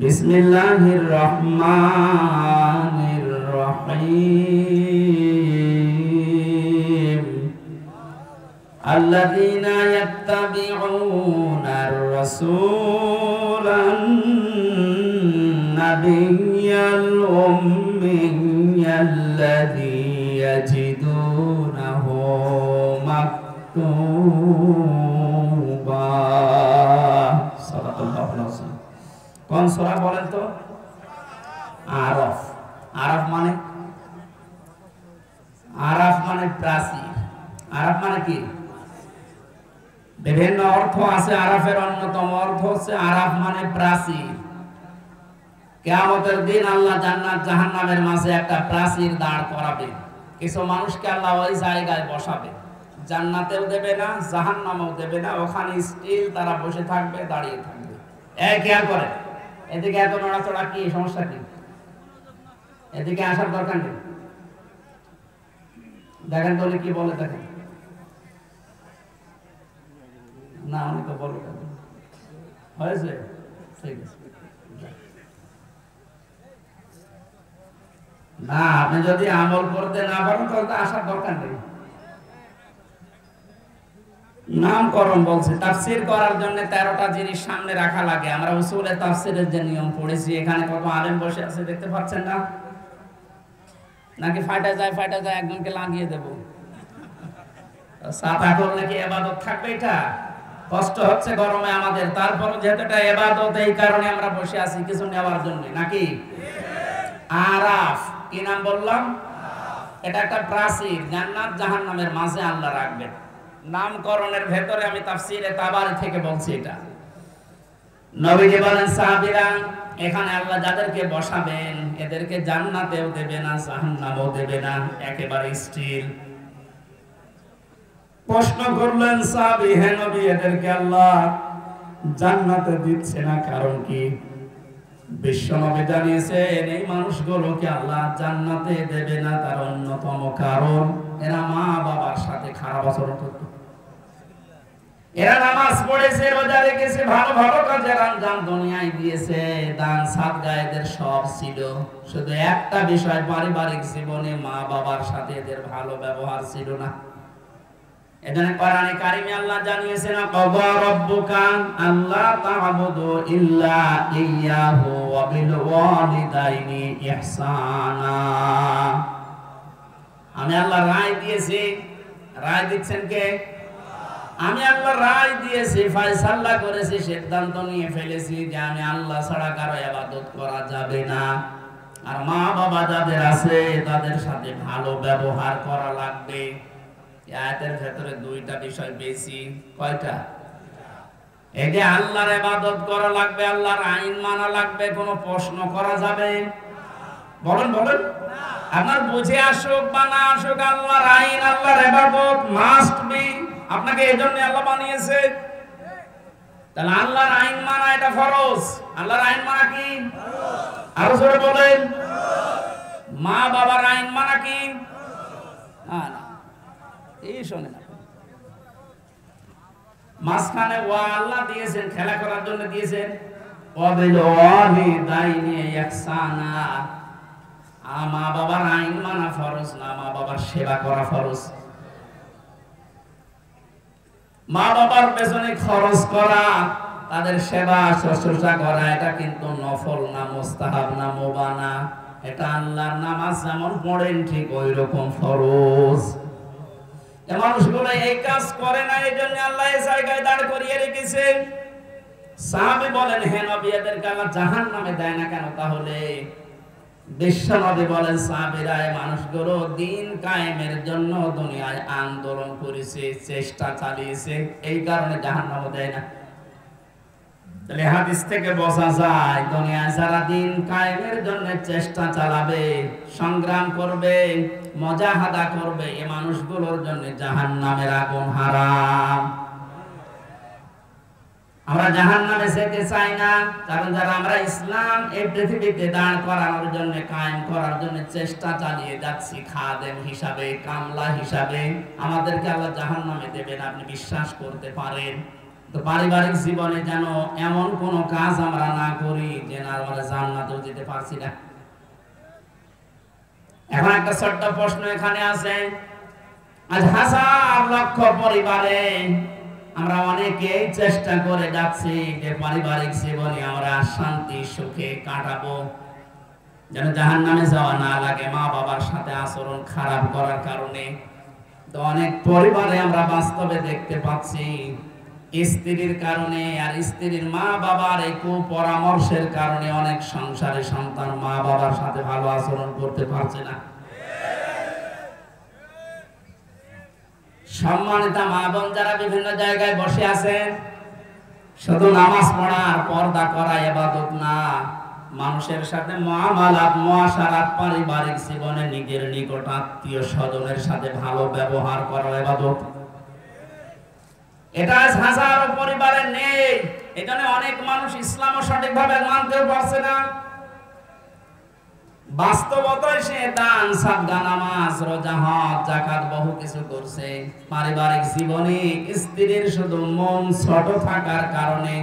S1: বিসমিল্লাহির রহমানির রহিম। আল্লাযীনা ইয়াত্তাবিউনার রাসূলান নাবিয়্যাল উম্মিয়্যাল্লাযী ইয়াজিদুনাহু মাকতুবা। সাল্লাল্লাহু আলাইহি ওয়াসাল্লাম। কোন সূরা বলেন তো? আরাফ। আরাফ মানে মানে প্রাচীর। আরাফ মানে কি? বিভিন্ন অর্থ আছে। আরাফের অন্যতম অর্থ হচ্ছে আরাফ মানে প্রাচীর। কিয়ামতের দিন আল্লাহ জান্নাত জাহান্নামের মাঝে একটা প্রাচীর দাঁড় করাবে। কিছু মানুষকে আল্লাহ ওই জায়গায় বসাবে, জান্নাতেও দেবে না জাহান্নামেও দেবে না, ওখানে স্টিল তারা বসে থাকবে, দাঁড়িয়ে থাকবে। খেয়াল করে এদিকে এত নড়াচড়া, কি সমস্যা? কি এদিকে আসার দরকার নেই। দেখেন তো কি বলে, দেখেন না, উনি তো বলে হয়েছে, ঠিক আছে না। আপনি যদি আমল করতে না পারেন তাহলে আসার দরকার নেই। নামকরণ বলছে, তাফসীর করার জন্য 13টা জিনিস সামনে রাখা লাগে। আমরা উসুলে তাফসীরের যে নিয়ম পড়েছি, এখানে কত আলেম বসে আছে দেখতে পাচ্ছেন না? নাকি ফাটা যায় একজনকে লাগিয়ে দেব? সাফা করলে কি ইবাদত থাকবে? এটা কষ্ট হচ্ছে গরমে আমাদের, তারপর যেহেতু এটা ইবাদত, এই কারণে আমরা বসে আছি কিছু নেওয়ার জন্য, নাকি? আরাফ কি নাম বললাম? এটা একটা প্রাচীর, জান্নাত জাহান্নামের মাঝে আল্লাহ রাখবেন। নামকরণের ভেতরে আমি তাফসীরে তাবারি থেকে বলছি এটা। নবীজি বলেন সাহাবীরা, এখানে আল্লাহ যাদেরকে বসাবেন এদেরকে জান্নাতেও দেবে না জাহান্নামেও দেবে না, একেবারে স্টিল। প্রশ্ন করলেন সাহাবী, হে নবী, এদেরকে আল্লাহ জান্নাতে দিচ্ছে না কারণ কি? বিশ্বনবী জানিয়েছেন এই মানুষগুলোকে আল্লাহ জান্নাতে দেবে না তার অন্যতম কারণ এরা মা বাবার সাথে খারাপ আচরণ করত। এরা নামাজ পড়েছে, রোজা রেখেছে, ভালো ভালো কাজের আঞ্জাম দুনিয়ায় দিয়েছে, দান সাদকা এদের সব ছিল, শুধু একটা বিষয় পারিবারিক জীবনে মা বাবার সাথে এদের ভালো ব্যবহার ছিল না। এজন্য কোরআনে কারিমে আল্লাহ জানিয়েছেন, ক্বাদা রাব্বুকা আল্লা তা'বুদু ইল্লা ইয়্যাহু ওয়া বিল ওয়ালিদাইনি ইহসানা। আমি আল্লাহ রায় দিয়েছি। রায় দিচ্ছেন কে? আমি আল্লাহ রায় দিয়েছি, ফয়সালা করেছি, সিদ্ধান্ত নিয়ে ফেলেছি যে আমি আল্লাহ ছাড়া কারো ইবাদত করা যাবে না, আর মা বাবা যাদের আছে তাদের সাথে ভালো ব্যবহার করা লাগবে। আয়াতের ভেতরে দুইটা বিষয় বেশি। কয়টা? এই যে আল্লাহর ইবাদত করা লাগবে, আল্লাহর আইন মানা লাগবে, কোনো প্রশ্ন করা যাবে? বলেন বলেন। আপনার বুঝে আসুক বা না আসুক, আল্লাহর আইন আল্লাহর ইবাদত মাস্ট বি। আপনাকে এজন্য আল্লাহ বানিয়েছে। তাহলে আল্লাহর আইন মানা এটা ফরজ। আল্লাহর আইন মানা কি? আরো জোরে বলেন। মা বাবার আইন মানা কি? না, এই শোনেন, মাঝখানে ওয়া আল্লাহ দিয়েছেন, খেলা করার জন্য দিয়েছেন। ওয়াবিল ওয়ালিদাইনি ইহসানা। মা বাবার আইন মানা ফরজ না, মা বাবার সেবা করা ফরজ। মা বাবার পেছনে খরচ করা, তাদের সেবা শুশ্রূষা করা, এটা কিন্তু নফল না, মুস্তাহাব না, মুবাহ না। এটা আল্লাহর নামাজ যেমন পড়েন ঠিক ওই রকম ফরজ। এই মানুষগুলো এই কাজ করে না, এই জন্য আল্লাহ এই জায়গায় দাঁড় করিয়ে রেখেছে। সাহাবী বলেন, হে নবী, এদেরকে আল্লাহ জাহান্নামে দেয় না কেন? তাহলে বিশ্বনবী বলেন, সাহাবীরা এই মানুষগুলো দিন কায়েমের জন্য দুনিয়ায় আন্দোলন করেছে, চেষ্টা চালিয়েছে, এই কারণে জাহান্নামে দেয় না। তাহলে হাদিস থেকে বোঝা যায় দুনিয়ায় যারা দিন কায়েমের জন্য চেষ্টা চালাবে, সংগ্রাম করবে, মুজাহাদা করবে, এই মানুষগুলোর জন্য জাহান্নামের আগুন হারাম। আমরা জাহান্নামে যেতে চাই না, কারণ যারা আমরা ইসলাম এই পৃথিবীতে দাঁড় করানোর জন্য, কায়েম করার জন্য চেষ্টা চালিয়ে যাচ্ছি, খাদেম হিসাবে, কামলা হিসাবে, আমাদেরকে আল্লাহ জাহান্নামে দেবেন, আপনি বিশ্বাস করতে পারেন। তো পারিবারিক জীবনে যেন এমন কোন কাজ আমরা না করি যে না আমরা জান্নাতেও যেতে পারছি না। এখন একটা ছোট্ট প্রশ্ন এখানে আছে, আজ হাজার লক্ষ পরিবারে আমরা অনেকেই চেষ্টা করে যাচ্ছি যে পারিবারিক জীবনে আমরা শান্তি সুখে কাটাবো, যেন জাহান্নামে যাওয়া না লাগে মা বাবার সাথে আচরণ খারাপ করার কারণে। তো অনেক পরিবারে আমরা বাস্তবে দেখতে পাচ্ছি স্ত্রীর কারণে আর স্ত্রীর মা বাবার এই কুপরামর্শের কারণে অনেক সংসারে সন্তান মা বাবার সাথে ভালো আচরণ করতে পারছে না। সম্মানিত মা বোন যারা বিভিন্ন জায়গায় বসে আছেন, শুধু নামাজ পড়া আর পর্দা করা ইবাদত না, মানুষের সাথে মুআমালাত, মুআশারাত, পারিবারিক জীবনে নিজের নিকট আত্মীয় স্বজনের সাথে ভালো ব্যবহার করা ইবাদত। এটা হাজারো পরিবারে নেই। এখানে অনেক মানুষ ইসলাম সঠিকভাবে মানতেও পারছে না। বাস্তবতায় সে দান, সাদকা, নামাজ, রোজা, হজ, যাকাত বহু কিছু করছে। পারিবারিক জীবনে স্ত্রীর শুধু মন ছোট থাকার কারণে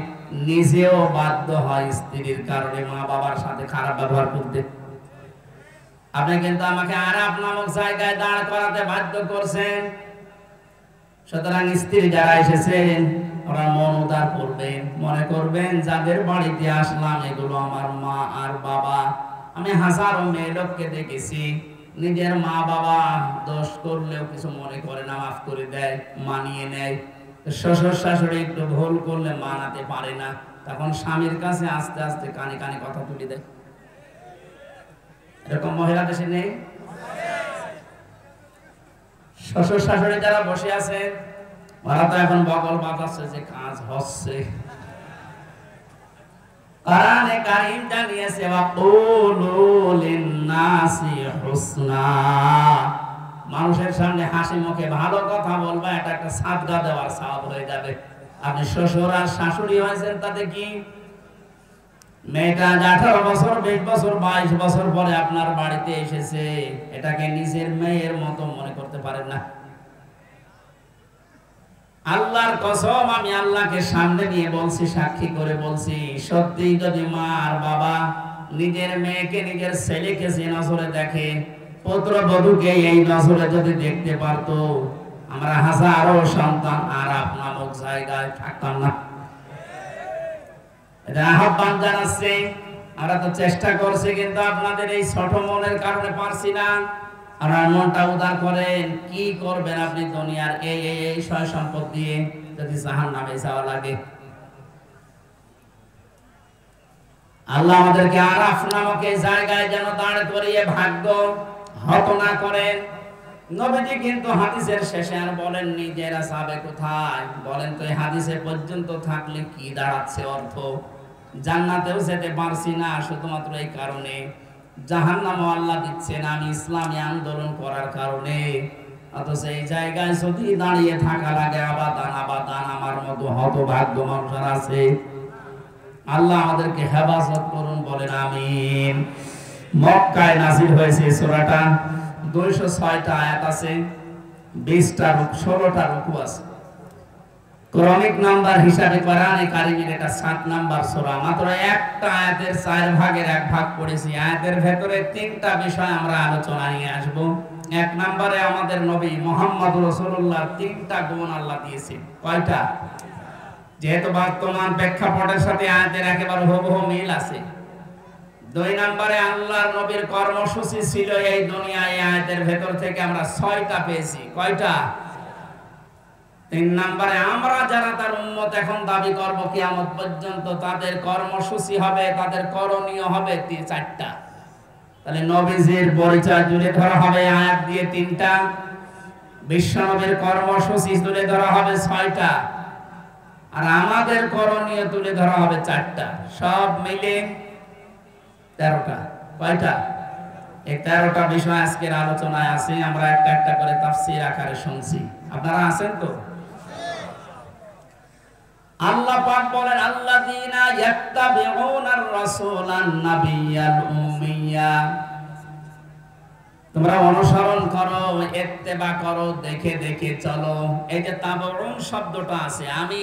S1: নিজেও বাধ্য হয় স্ত্রীর কারণে মা বাবার সাথে খারাপ ব্যবহার করতে। আপনি কিন্তু আমাকে আরাফ নামক জায়গায় দাঁড় করাতে বাধ্য করছেন। সুতরাং স্ত্রী যারা এসেছেন ওরা মন উদার করবেন, মনে করবেন যাদের বাড়িতে আসলাম এগুলো আমার মা আর বাবা। আমি হাজারো মেয়ে লোককে দেখেছি, নিজের মা বাবা দোষ করলেও কিছু মনে করে না, মাফ করে দেয়, মানিয়ে নেয়। শ্বশুর শাশুড়ি একটু ভুল করলে মানাতে পারে না, তখন স্বামীর কাছে আস্তে আস্তে কানে কানে কথা তুলে দেয়। এরকম মহিলা দেশে নেই? শ্বশুর শাশুড়ি যারা বসে আছে ওরা তো এখন বগল বাজাচ্ছে যে কাজ হচ্ছে। কোরআনে কারীম জানিয়েছে ওয়াকুলু লিন-নাসি হুসনা, মানুষের সামনে হাসি মুখে ভালো কথা বলবা, এটা একটা সাদকা দেওয়ার সওয়াব হয়ে যাবে। আপনি শ্বশুর আর শাশুড়ি হয়েছেন তাতে কি? মেয়েটা 18 বছর, 20 বছর, 22 বছর পরে আপনার বাড়িতে এসেছে, এটাকে নিজের মেয়ের মতো মনে করতে পারেন না। আল্লাহর কসম, আমি আল্লাহকে সামনে নিয়ে বলছি, সাক্ষী করে বলছি, সত্যি যদি মা আর বাবা নিজের মেয়েকে, নিজের ছেলেকে যে নজরে দেখে, পুত্রবধূকে এই নজরে যদি দেখতে পারতো, আমরা হাজারো সন্তান আরাফ নামক জায়গায় থাকতাম না। এটা আহ্বান জানাচ্ছি। আমরা তো চেষ্টা করছি, কিন্তু আপনাদের এই ছোট মনের কারণে পারছি না। আপনার মনটা উদার করেন। কি করবেন আপনি দুনিয়ার এই সয় সম্পদ দিয়ে যদি জাহান্নামে যাওয়া লাগে? আল্লাহ আমাদেরকে আরাফ নামক এই জায়গায় যেন দাঁড় করিয়ে ভাগ্য হত না করেন। নবীজি কিন্তু হাদিসের শেষে আর বলেননি যে এরা যাবে কোথায়। বলেন তো এই হাদিসে পর্যন্ত থাকলে কি দাঁড়াচ্ছে অর্থ? জান্নাতেও যেতে পারছি না শুধুমাত্র এই কারণে, জাহান্নামও আল্লাহ দিচ্ছেন আমি ইসলামী আন্দোলন করার কারণে। অথচ এই জায়গায় যদি দাঁড়িয়ে থাকা লাগে আবাদান আবাদান, আমার মতো হতভাগ্য মানুষ আছে। আল্লাহ আমাদেরকে হেফাজত করুন, বলেন আমিন। মক্কায় নাযিল হয়েছে সূরাটা, 206টা আয়াত আছে, 20টা 16টা রুকু আছে। ক্রমিক নাম্বার হিসাবে কোরআনে কারীমের এটা 7 নাম্বার সূরা। মাত্র একটা আয়াতের 4 ভাগের 1 ভাগ পড়েছি। আয়াতের ভেতরে 3টা বিষয় আমরা আলোচনা নিয়ে আসব। 1 নম্বরে আমাদের নবী মুহাম্মদ রাসূলুল্লাহর 3টা গুণ আল্লাহ দিয়েছেন। কয়টা? যেহেতু বর্তমান প্রেক্ষাপটের সাথে আয়াতের একেবারে হুবহু মিল আছে। 2 নম্বরে আল্লাহর নবীর কর্মসূচি ছিল এই দুনিয়ায়, আয়াতের ভেতর থেকে আমরা 6টা পেয়েছি। কয়টা? 3 নম্বরে আমরা যারা তার উম্মত এখন দাবি করব কিয়ামত পর্যন্ত, তাদের কর্মসূচি হবে, তাদের করণীয় হবে 4টা। তাহলে নবীজির পরিচয় তুলে ধরা হবে আয়াত দিয়ে 3টা, বিশ্বনবীর কর্মসূচি তুলে ধরা হবে 6টা, আর আমাদের করণীয় তুলে ধরা হবে 4টা। সব মিলে 13টা। কয়টা? এই 13টা বিষয় আজকের আলোচনায় আছে। আমরা একটা একটা করে তাফসীর আকারে শুনছি। আপনারা আছেন তো? আল্লাহ পাক বলেন আল্লাযীনা ইয়াত্তাবিউনার রাসূলান নাবিয়্যাল উম্মিয়্যা, তোমরা অনুসরণ করো, ইত্তেবা করো, দেখে দেখে চলো। এই যে তাবউন শব্দটা আছে, আমি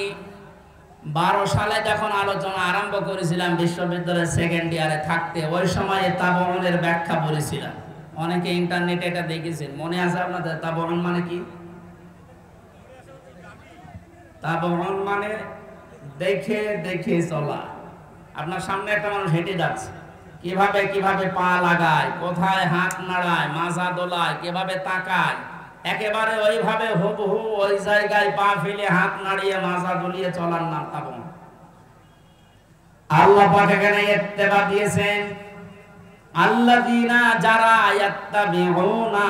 S1: 12 সালে যখন আলোচনা আরম্ভ করেছিলাম বিশ্ববিদ্যালয়ের সেকেন্ড ইয়ারে থাকতে, ওই সময় তাবউনের ব্যাখ্যা বলেছিলাম। অনেকে ইন্টারনেটে এটা দেখেছেন, মনে আছে আপনাদের? তাবউন মানে কি? তাবউন মানে দেখে দেখে চলা। আপনার সামনে একটা মানুষ হেঁটে যাচ্ছে, কিভাবে কিভাবে পা লাগায়, কোথায় হাত নাড়ায়, মাজা দোলায়, কিভাবে তাকায়, একেবারে ওইভাবে হুবহু ওই জায়গায় পা ফেলে হাত নাড়িয়ে মাজা দুলিয়ে চলার নাম তাবউন। আল্লাহ পাক এখানে ইত্তেবা দিয়েছেন। আল্লাযীনা যারা ইয়াত্তাবিউনা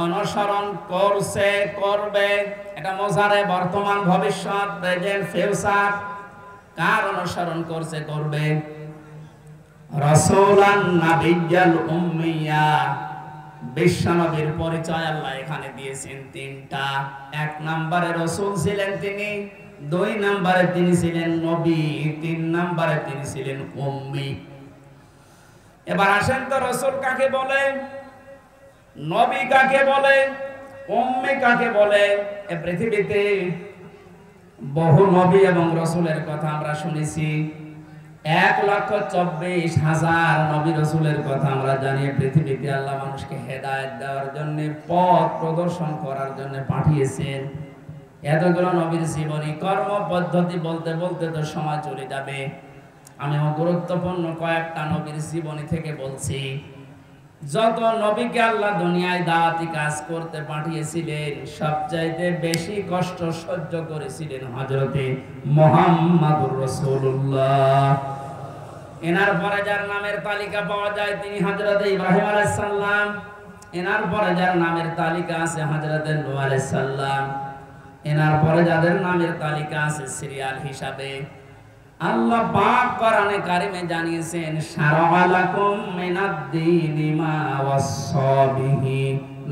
S1: অনুসরণ করছে করবে, এটা মোজারে বর্তমান ভবিষ্যৎ প্রেজেন্ট ফিউচার। কার অনুসরণ করছে করবে? রাসূলান নাবিয়্যাল উম্মিয়া, বিশ্বনবীর পরিচয় আল্লাহ এখানে দিয়েছেন তিনটা। এক নম্বরে রাসূল ছিলেন তিনি, দুই নম্বরে তিনি ছিলেন নবী, তিন নম্বরে তিনি ছিলেন উম্মি। এবার আসেন তো রাসূল কাকে বলে, নবী কাকে বলে, উম্মি কাকে বলে? এই পৃথিবীতে বহু নবী এবং রাসূলের কথা আমরা শুনেছি। 1,24,000 নবী রাসূলের কথা আমরা জানি। পৃথিবীতে আল্লাহ মানুষকে হেদায়েত দেওয়ার জন্য, পথ প্রদর্শন করার জন্য পাঠিয়েছেন। এতগুলো নবীর জীবনী কর্ম পদ্ধতি বলতে বলতে তো সময় চলে যাবে। আমি গুরুত্বপূর্ণ কয়েকটা নবীর জীবনী থেকে বলছি। যত নবীকে আল্লাহ দুনিয়ায় দাওয়াতি কাজ করতে পাঠিয়েছিলেন, সবচাইতে বেশি কষ্ট সহ্য করেছিলেন হযরতে মুহাম্মদুর রাসূলুল্লাহ। এনার পরে যার নামের তালিকা পাওয়া যায় তিনি হযরতে ইব্রাহিম আলাইহিস সালাম। এনার পরে যার নামের তালিকা আছে হযরতে নূহ আলাইহিস সালাম। এনার পরে যাদের নামের তালিকা আছে সিরিয়াল হিসাবে, আল্লাহ পাক কোরআনে কারিমে জানিয়েছেন, শারা'a লাকুম মিনাদ-দীনি মা ওয়াসসা বিহি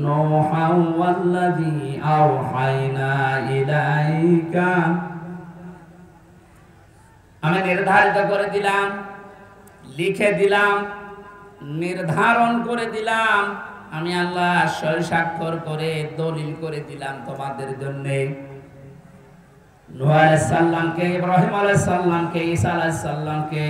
S1: নূহান ওয়াল্লাযী আওহায়না ইলাইকা। আমি নির্ধারিত করে দিলাম, লিখে দিলাম, নির্ধারণ করে দিলাম, আমি আল্লাহ সই স্বাক্ষর করে দলিল করে দিলাম তোমাদের জন্য। নূহ আলাইহিস সালামকে, ইব্রাহিম আলাইহিস সালামকে, ঈসা আলাইহিস সালামকে,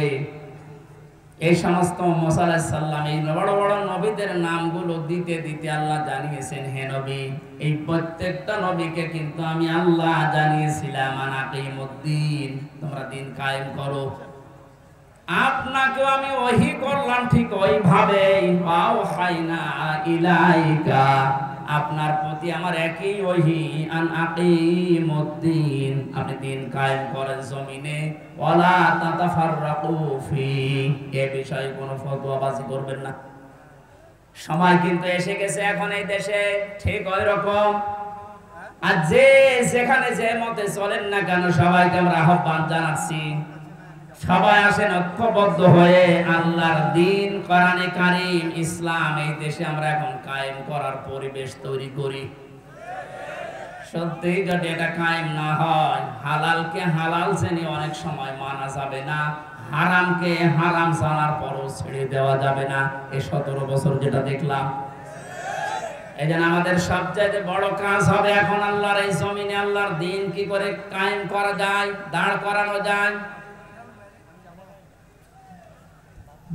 S1: এই সমস্ত মুসা আলাইহিস সালাম, এই বড় বড় নবীদের নামগুলো দিতে দিতে আল্লাহ জানিয়েছেন, হে নবী, এই প্রত্যেকটা নবীকে কিন্তু আমি আল্লাহ জানিয়েছিলাম আনাকিমুদ্দিন, তোমরা দিন কায়েম করো। আপনাকেও আমি ওহী করলাম ঠিক ওইভাবে, ওয়াহাইনা ইলাইকা, আপনার প্রতি আমার একই ওহী, আন আকিমুদ্দিন, আপনি দিন কায়েম করেন জমিনে, ওয়ালা তাতাফাররাকু ফি, এই বিষয়ে কোনো ফতোয়াবাজি করবেন না। সময় কিন্তু এসে গেছে এখন এই দেশে ঠিক ওই রকম। আর যে যেখানে যে মতে চলেন না কেন, সবাইকে আমরা আহ্বান জানাচ্ছি, সবাই আসেন ঐক্যবদ্ধ হয়ে আল্লাহর দ্বীন, কোরআনে কারীম, ইসলাম এই দেশে আমরা এখন কায়েম করার পরিবেশ তৈরি করি। সত্যি যদি এটা কায়েম না হয়, হালালকে হালাল জেনে অনেক সময় মানা যাবে না, হারামকে হারাম জানার পরও ছেড়ে দেওয়া যাবে না। এই 17 বছর যেটা দেখলাম, এই জন্য আমাদের সবচাইতে বড় কাজ হবে এখন আল্লাহর এই জমিনে আল্লাহর দ্বীন কি করে কায়েম করা যায়, দাঁড় করানো যায়।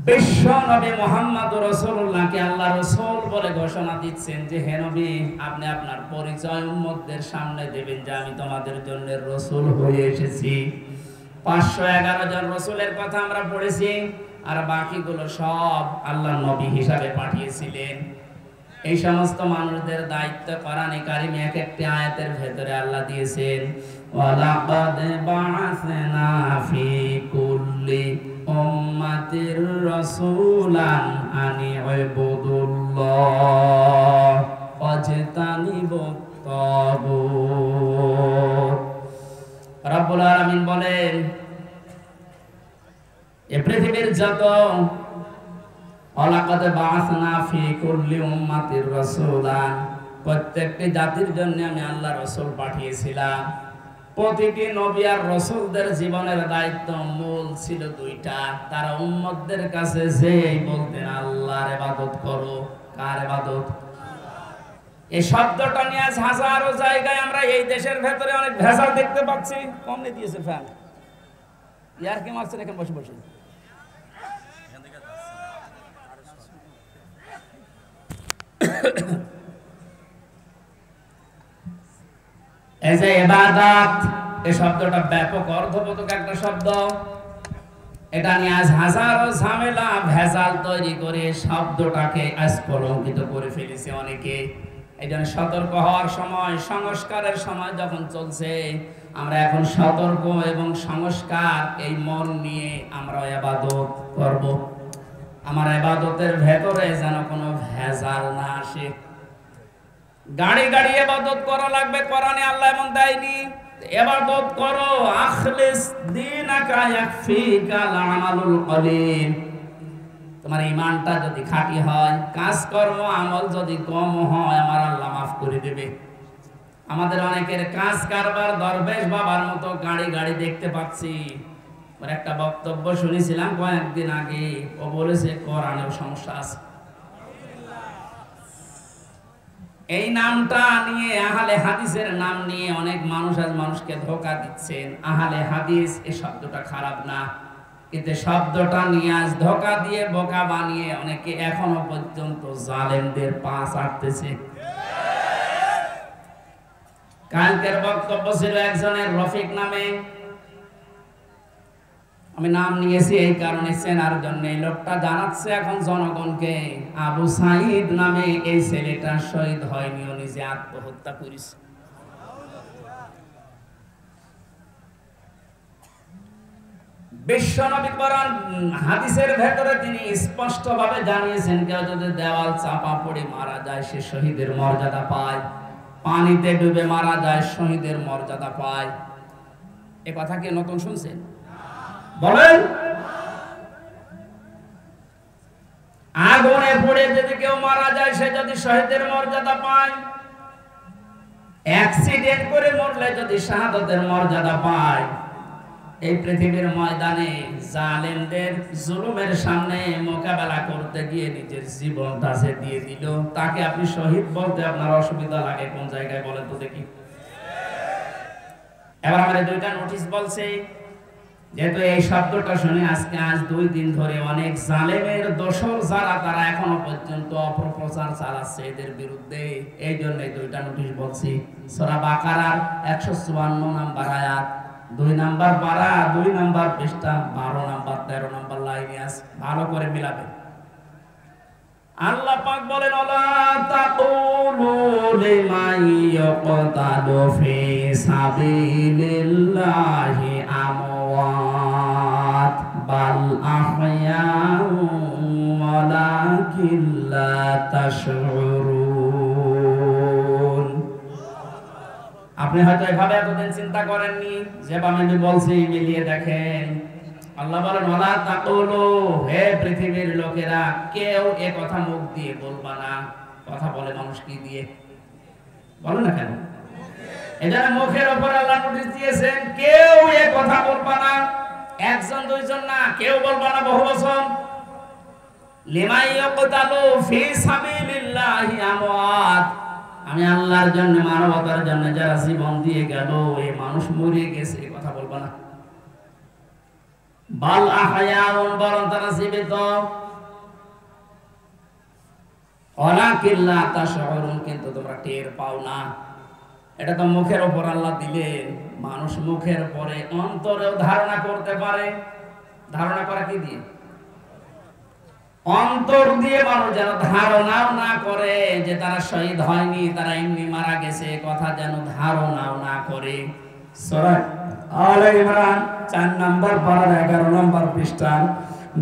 S1: বিশ্ব নবী মুহাম্মদুর রাসূলুল্লাহকে আল্লাহ রাসূল বলে ঘোষণা দিচ্ছেন যে, হে নবী, আপনি আপনার পরিচয় উম্মতদের সামনে দেবেন যে আমি তোমাদের জন্য রাসূল হয়ে এসেছি। 511 জন রাসূলের কথা আমরা পড়েছি, আর বাকিগুলো সব আল্লাহ নবী হিসাবে পাঠিয়েছিলেন। এই সমস্ত মানুষদের দায়িত্ব কোরআনে কারিমে এক একটি আয়াতের ভেতরে আল্লাহ দিয়েছেন, ওয়ালাকাদ বা'আসনা ফি কুল্লি উম্মাতির রাসূলান আনি ইবুদুল্লাহ ওয়াজতানিবুত তাগুত। রব্বুল আলামিন বলেন, এই পৃথিবীর যত, ওয়ালাকাদ বা'আসনা ফি কুল্লি উম্মাতির রাসূলান, প্রত্যেকটি জাতির জন্য আমি আল্লাহ রাসূল পাঠিয়েছিলাম। প্রতিটি নবী আর রাসূলদের জীবনের দায়িত্ব মূল ছিল দুইটা, তারা উম্মতদের কাছে যেই বলতেন আল্লাহর ইবাদত করো। কার ইবাদত? এই শব্দটা নিয়ে আজ হাজারো জায়গায় আমরা এই দেশের ভেতরে অনেক ভেজাল দেখতে পাচ্ছি। কমনে দিয়েছে ফ্যান, ইয়ার কি মারছেন এখানে বসে বসে। এই যে ইবাদত, এই শব্দটা ব্যাপক অর্থবোধক একটা শব্দ। এটা নিয়ে আজ হাজারো ঝামেলা ভেজাল তৈরি করে শব্দটাকে আজ কলঙ্কিত করে ফেলেছে অনেকে। এই জন্য সতর্ক হওয়ার সময়, সংস্কারের সময় যখন চলছে, আমরা এখন সতর্ক এবং সংস্কার এই মন নিয়ে আমরা ইবাদত করব। আমার ইবাদতের ভেতরে যেন কোনো ভেজাল না আসে। গাড়ি গাড়ি ইবাদত করা লাগবে, কোরআনে আল্লাহ এমন দেয়নি। ইবাদত করো, আখলিস দীনাকা ইয়াকফিকাল আমালুল কলিল। তোমার ঈমানটা যদি খাঁটি হয়, কাজকর্ম আমল যদি কম হয়, আমার আল্লাহ মাফ করে দেবে। আমাদের অনেকের কাজ কারবার দরবেশ বাবার মতো গাড়ি গাড়ি দেখতে পাচ্ছি। ওর একটা বক্তব্য শুনেছিলাম কয়েকদিন আগে, ও বলেছে কোরআনেও সমস্যা আছে। এই নামটা নিয়ে, আহলে হাদিসের নাম নিয়ে অনেক মানুষ আজ মানুষকে ধোঁকা দিচ্ছেন। আহলে হাদিস এই শব্দটা খারাপ না, কিন্তু শব্দটা নিয়ে আজ ধোঁকা দিয়ে বোকা বানিয়ে অনেকে এখনো পর্যন্ত জালেমদের পা চাটতেছে। কালকের বক্তব্য ছিল একজনের রফিক নামে, আমি নাম নিয়েছি এই কারণে চেনার জন্য। এই লোকটা জানাচ্ছে এখন জনগণকে, আবু সাইদ নামে এই ছেলেটা শহীদ হয়নি, ও নিজে আত্মহত্যা করেছে। বিশ্বনবী কোরআন হাদিসের ভেতরে তিনি স্পষ্টভাবে জানিয়েছেন, কেউ যদি দেওয়াল চাপা পড়ে মারা যায় সে শহীদের মর্যাদা পায়, পানিতে ডুবে মারা যায় শহীদের মর্যাদা পায়। এ কথা কি নতুন শুনছেন? বলেন। আগুনে পড়ে যদি কেউ মারা যায় সে যদি শহীদের মর্যাদা পায়, অ্যাক্সিডেন্ট করে মরলে যদি শাহাদাতের মর্যাদা পায়। এই পৃথিবীর ময়দানে জালেমদের জুলুমের সামনে মোকাবেলা করতে গিয়ে নিজের জীবনটা সে দিয়ে দিল, তাকে আপনি শহীদ বলতে আপনার অসুবিধা লাগে কোন জায়গায় বলেন তো দেখি? এবার আমাদের দুইটা নোটিশ বলছে, যেহেতু এই শব্দটা শুনে আজ 2 দিন ধরে অনেক জালেমের দোসর যারা, তারা এখনো পর্যন্ত অপপ্রচার চালাচ্ছে এদের বিরুদ্ধে। এই জন্য দুইটা নোটিশ বলছি। সূরা বাকারার 154 নম্বর আয়াত, 2 নাম্বার পারা, 2 নাম্বার পৃষ্ঠা, 12 নাম্বার 13 নাম্বার লাইনে আছে, ভালো করে মিলাবেন। আল্লাহ পাক বলেন, আলা তাকুলু লিমান ইয়াকতালু ফি সাবিলিল্লাহি আমওয়াত বাল আহয়াউ ওয়ালাকিন লা তাশউরুন। আপনি হয়তো এভাবে এতদিন চিন্তা করেননি, যেভাবে আমি বলছি মিলিয়ে দেখেন। আল্লাহ বলেন, ওয়ালা তাকুলু, হে পৃথিবীর লোকেরা, কেউ এ কথা মুখ দিয়ে বলবা না। কথা বলে মানুষ কি দিয়ে? বলো না কেন? এজন্য মুখের উপর আল্লাহ নোটিশ দিয়েছেন, কেউ এ কথা বলবা না। একজন দুইজন না, কেউ বলবা না, বহু বচন। লিমান ইয়াকতালু ফি সাবিলিল্লাহি আমওয়াত, আমি আল্লাহর জন্য, মানবতার জন্য যারা জীবন দিয়ে গেল, এই মানুষ মরে গেছে, এই কথা বলবা না। বাল আহয়াউন, বরং তারা জীবিত। ওয়ালাকিন লা তাশউরুন, কিন্তু তোমরা টের পাও না। এটা তো মুখের উপর আল্লাহ দিলেন, মানুষ মুখের পরে অন্তরেও ধারণা করতে পারে। ধারণা করা কি দিয়ে? অন্তর দিয়ে মানুষ যেন ধারণাও না করে যে তারা শহীদ হয়নি, তারা এমনি মারা গেছে, কথা যেন ধারণাও না করে। সূরা আলে ইমরান 4 নম্বর পারার 11 নম্বর পৃষ্ঠা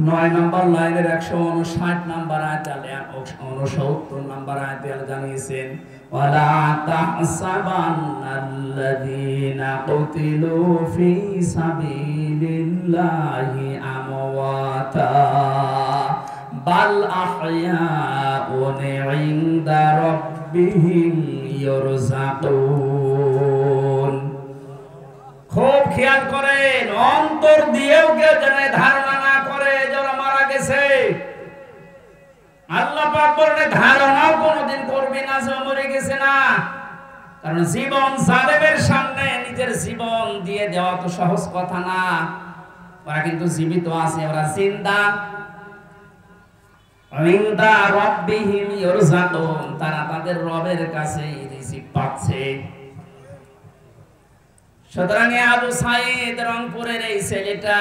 S1: 9 নম্বর লাইনের 159 নম্বর আয়াতে 69 নম্বর আয়াতে জানিয়েছেন, ওয়ালা তাহসাবান্নাল্লাযীনা কুতিলু ফি সাবিলিল্লাহি আমওয়াতা বাল আহয়াউন ইনদা রাব্বিহিম ইরযাকুন। খুব খেয়াল করেন, অন্তর দিয়েও কেউ যেন ধারণা না করে যারা মারা গেছে। আল্লাহ পাক বলেন, ধারণাও কোনোদিন করবে না যে মরে গেছে না। কারণ জীবন জালেমের সামনে নিজের জীবন দিয়ে দেওয়া তো সহজ কথা না। ওরা কিন্তু জীবিত আছে, ওরা জিন্দা। ইনদা রাব্বিহিম ইরযাকুন, তারা তাদের রবের কাছে রিজিক পাচ্ছে। সুতরাং আবু সাইদ রংপুরের এই ছেলেটা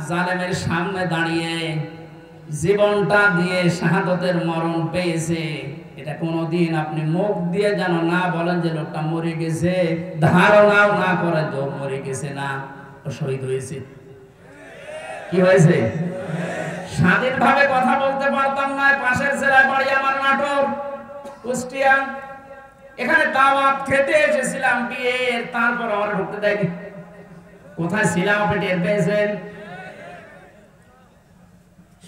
S1: জালেমের সামনে দাঁড়িয়ে জীবনটা দিয়ে শাহাদাতের মরণ পেয়েছে। এটা কোনোদিন আপনি মুখ দিয়ে যেন না বলেন যে লোকটা মরে গেছে, ধারণাও না করে যে মরে গেছে না, ও শহীদ হয়েছে। কি হয়েছে? স্বাধীনভাবে কথা বলতে পারতাম না। পাশের জেলায় বাড়ি আমার, নাটোর, কুষ্টিয়া। এখানে দাওয়াত খেতে এসেছিলাম বিয়ের, তারপর আমার ঢুকতে দেয়নি। কোথায় ছিলাম আপনি টের পেয়েছেন?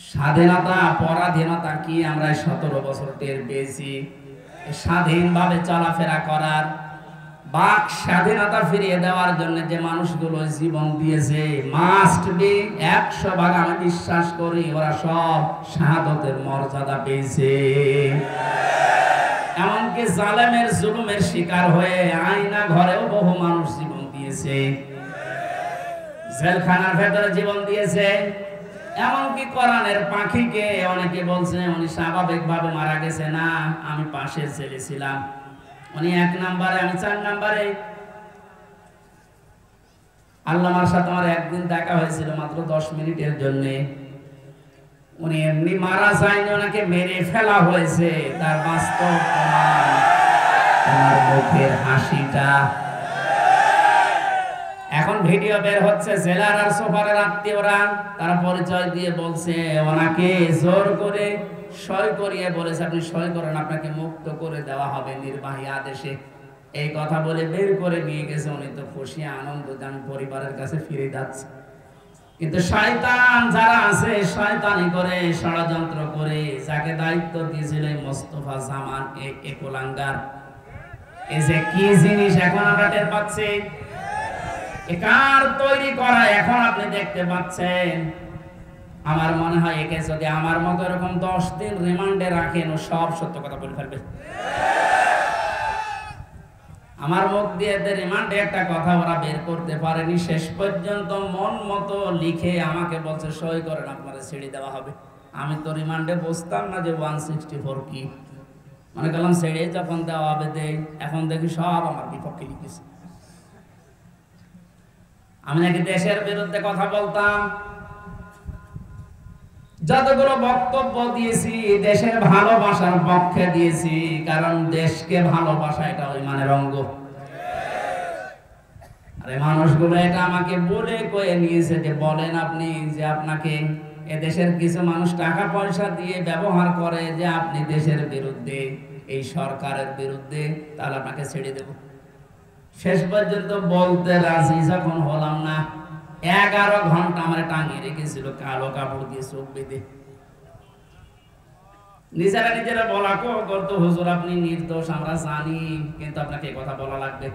S1: স্বাধীনতা পরাধীনতা কি আমরা 17 বছর টের পেয়েছি। স্বাধীনভাবে চলাফেরা করার, বাক স্বাধীনতা ফিরিয়ে দেওয়ার জন্য যে মানুষগুলো জীবন দিয়েছে, মাস্ট বি 100 ভাগ আমি বিশ্বাস করি ওরা সব শাহাদতের মর্যাদা পেয়েছে। এমনকি জালেমের জুলুমের শিকার হয়ে আয়না ঘরেও বহু মানুষ জীবন দিয়েছে, জেলখানার ভেতরে জীবন দিয়েছে। এমনকি কোরআনের পাখিকে অনেকে বলছে উনি স্বাভাবিকভাবে মারা গেছে। না, আমি পাশের জেলে ছিলাম, উনি 1 নম্বরে, আমি 4 নম্বরে। আল্লামার সাথে আমার একদিন দেখা হয়েছিল মাত্র 10 মিনিটের জন্য। উনি এমনি মারা যায়নি, ওনাকে মেরে ফেলা হয়েছে। তার বাস্তব প্রমাণ ওনার মুখের হাসিটা। এখন ভিডিও বের হচ্ছে, জেলার আর সুপারের আত্মীয়রা তারা পরিচয় দিয়ে বলছে ওনাকে জোর করে সই করিয়ে বলেছে আপনি সই করেন, আপনাকে মুক্ত করে দেওয়া হবে নির্বাহী আদেশে। এই কথা বলে বের করে নিয়ে গেছে। উনি তো খুশি আনন্দ যে আমি পরিবারের কাছে ফিরে যাচ্ছি। কিন্তু শয়তান যারা আছে, শয়তানি করে, ষড়যন্ত্র করে, যাকে দায়িত্ব দিয়েছিল মোস্তফা জামান এ কোলাঙ্গার, এই যে কি জিনিস এখন আমরা টের পাচ্ছি, কার তৈরি করা এখন আপনি দেখতে পাচ্ছেন। আমার মনে হয় একে যদি আমার মতো এরকম 10 দিন রিমান্ডে রাখেন, ও সব সত্য কথা বলে ফেলবে। আমার মুখ দিয়ে রিমান্ডে একটা কথা ওরা বের করতে পারেনি। শেষ পর্যন্ত মন মতো লিখে আমাকে বলছে সই করেন, আপনারা ছেড়ে দেওয়া হবে। আমি তো রিমান্ডে বুঝতাম না যে 164 কি। মনে করলাম ছেড়ে যখন দেওয়া হবে দেই, এখন দেখি সব আমার বিপক্ষে লিখেছে। আমি নাকি দেশের বিরুদ্ধে কথা বলতাম। যতগুলো বক্তব্য দিয়েছি দেশের ভালোবাসার পক্ষে দিয়েছি, কারণ দেশকে ভালোবাসা এটা ইমানের অঙ্গ। আরে মানুষগুলো এটা আমাকে বলে কয়ে নিয়েছে যে বলেন আপনি যে আপনাকে এদেশের কিছু মানুষ টাকা পয়সা দিয়ে ব্যবহার করে যে আপনি দেশের বিরুদ্ধে, এই সরকারের বিরুদ্ধে, তাহলে আপনাকে ছেড়ে দেব। শেষ পর্যন্ত বলতে রাজি যখন হলাম না, 11 ঘন্টা আমার টাঙিয়ে রেখেছিল কালো কাপড় দিয়ে চোখ বেঁধে। নিজেরা বলা করতো হুজুর আপনি নির্দোষ আমরা জানি, কিন্তু আপনাকে এই কথা বলা লাগবে।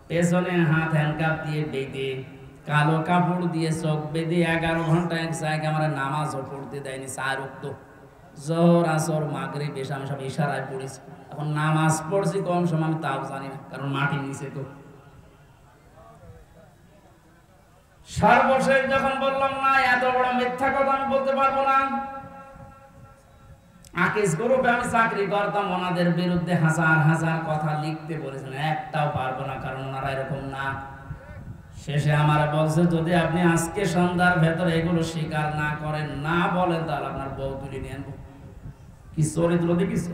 S1: পেছনে হাত হ্যান্ডকাপ দিয়ে বেঁধে, কালো কাপড় দিয়ে চোখ বেঁধে 11 ঘন্টা এক জায়গায় আমার নামাজও পড়তে দেয়নি। 4 ওয়াক্ত জোহর, আসর, মাগরিব, এসা আমি সব ইশারায় পড়েছি। এখন নামাজ পড়ছি কম সময়, আমি তাও জানি না, কারণ মাটির নিচে তো। সর্বশেষ যখন বললাম না এত বড় মিথ্যা কথা আমি বলতে পারবো না। আকিস গ্রুপে আমি চাকরি করতাম, ওনাদের বিরুদ্ধে হাজার হাজার কথা লিখতে বলেছেন, একটাও পারবো না, কারণ ওনারা এরকম না। শেষে আমার বলছে যদি আপনি আজকে সন্ধ্যার ভেতরে এগুলো স্বীকার না করেন, না বলেন, তাহলে আপনার বউ তুলে নিয়ে আনবো। কি চরিত্র দেখিছে।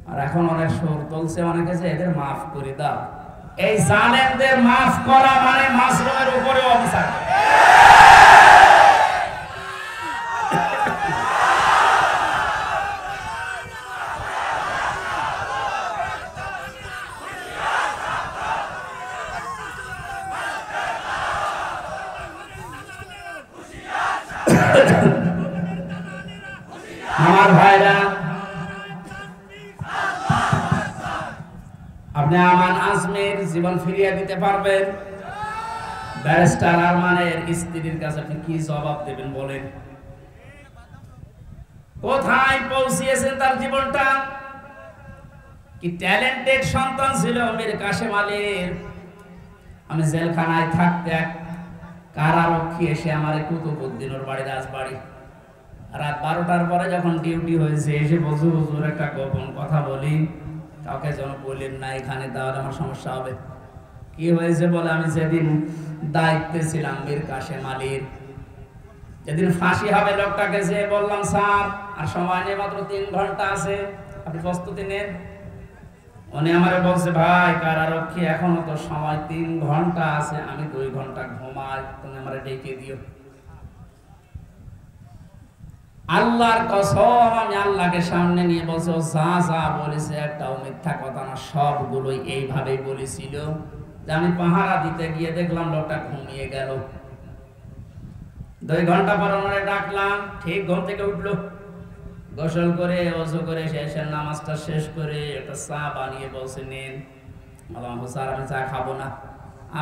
S1: আর এখন অনেক সুর তুলছে অনেকে যে এদের মাফ করে দাও। এই জালেমদের মাফ করা মানে মাশরুমের উপরে অভিশাপ। আমার ভাইরা, আপনি আমান আজমের জীবন ফিরিয়ে দিতে পারবেন? ব্যারিস্টার আরমানের স্ত্রীর কাছে আপনি কি জবাব দেবেন বলেন? কোথায় পৌঁছিয়েছেন তার জীবনটা? কি ট্যালেন্টেড সন্তান ছিল মীর কাসেম আলীর। আমি জেলখানায় থাকতে এক কারারক্ষী এসে আমার কুতুবউদ্দিনের বাড়ি, রাজবাড়ি, রাত 12টার পরে যখন ডিউটি হয়েছে এসে বলছে হুজুর একটা গোপন কথা বলি, কাউকে যেন বলেন না, এখানে তাহলে আমার সমস্যা হবে। কি হয়েছে বলে, আমি যেদিন দায়িত্বে ছিলাম মীর কাসেম আলীর, যেদিন ফাঁসি হবে লোকটাকে যে বললাম স্যার আর সময় নেই, মাত্র 3 ঘন্টা আছে, আপনি প্রস্তুতি নেন। উনি আমারে বলছে, ভাই কারারক্ষী এখনো তো সময় 3 ঘন্টা আছে, আমি 2 ঘন্টা ঘুমাই, তুমি আমারে ডেকে দিও। আল্লাহর কসম, আমি আল্লাহকে সামনে নিয়ে বলছি, ও যা যা বলেছে একটাও মিথ্যা কথা না, সবগুলোই এইভাবেই বলেছিল। যে আমি পাহারা দিতে গিয়ে দেখলাম লোকটা ঘুমিয়ে গেল। 2 ঘন্টা পর ওনারে ডাকলাম, ঠিক ঘুম থেকে উঠলো, গোসল করে ওযু করে শেষের নামাজটা শেষ করে একটা চা বানিয়ে বলছে, নেন। বললাম, স্যার আমি চা খাবো না।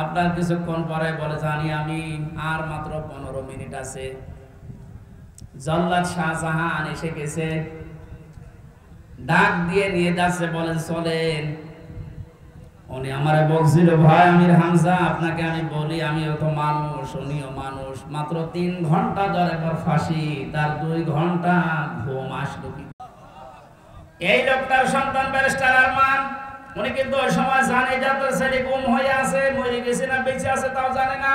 S1: আপনার কিছুক্ষণ পরে বলে, জানি আমি, আর মাত্র 15 মিনিট আছে। জল্লাদ শাহজাহান এসে গেছে, ডাক দিয়ে নিয়ে যাচ্ছে, বলেন চলেন। উনি আমারে বলছিল, ভাই আমির হামজা, আপনাকে আমি বলি, আমিও তো মানুষ, উনিও মানুষ, মাত্র 3 ঘন্টা ধরে পর ফাঁসি, তার 2 ঘন্টা ঘুম আসলো কি? এই লোকটার সন্তান ব্যারিস্টার আরমান, উনি কিন্তু ওই সময় জানে যে তার ছেলে গুম হয়ে আছে, মরে গেছে না বেঁচে আছে তাও জানে না।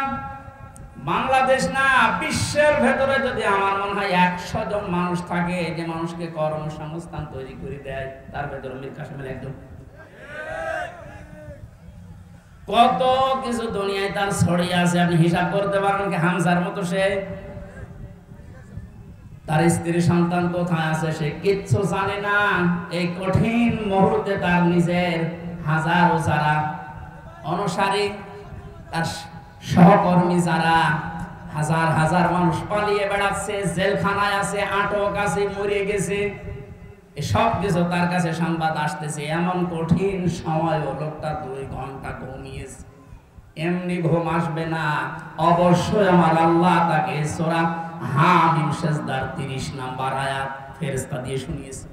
S1: বাংলাদেশ না, বিশ্বের ভেতরে যদি আমার মনে হয় 100 জন মানুষ থাকে যে মানুষকে কর্মসংস্থান তৈরি করে দেয়, তার ভেতরে মীর কাসেমের একজন। কত কিছু দুনিয়ায় তার ছড়িয়ে আছে, আপনি হিসাব করতে পারবেন কি? হামজার মতো সে, তার স্ত্রী সন্তান কোথায় আছে সে কিচ্ছু জানে না। এই কঠিন মুহূর্তে তার নিজের হাজারো যারা অনুসারী, তার সহকর্মী যারা, হাজার হাজার মানুষ পালিয়ে বেড়াচ্ছে, জেলখানায় আছে, আটক আছে, মরে গেছে, সব কিছু তার কাছে সংবাদ আসতেছে। এমন কঠিন সময় লোকটা 2 ঘন্টা ঘুমিয়েছে। এমনি ঘুম আসবে না, অবশ্যই আমার আল্লাহ তাকে সূরা হামিম সিজদার 30 নম্বর আয়াত ফেরেশতা দিয়ে শুনিয়েছে।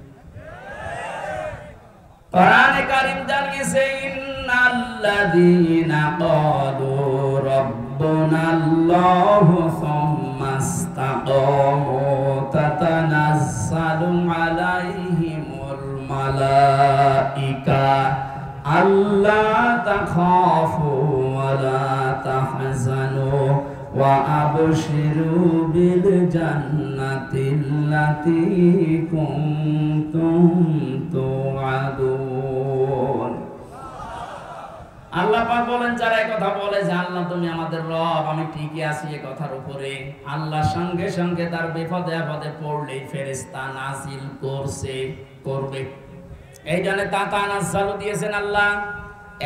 S1: কোরআনে কারীম জানিয়েছে, ইন্নাল্লাযীনা ক্বালু রাব্বুনাল্লাহু সুম্মা ইসতাকামু তাতানাজ্জালু আলাইহিমুল মালাইকা আল্লা তাখাফু ওয়া লা তাহজানু ওয়া আবশিরু বিল জান্নাতিল্লাতী কুনতুম তুআদুন। আল্লাহ পাক বলেন, যারা এই কথা বলে যে আল্লাহ তুমি আমাদের রব, আমি ঠিকই আছি এই কথার উপরে, আল্লাহর সঙ্গে সঙ্গে তার বিপদে আপদে পড়লে ফেরেশতা নাজিল করবে। এই জন্য তাতানাজ্জালু দিয়েছেন আল্লাহ,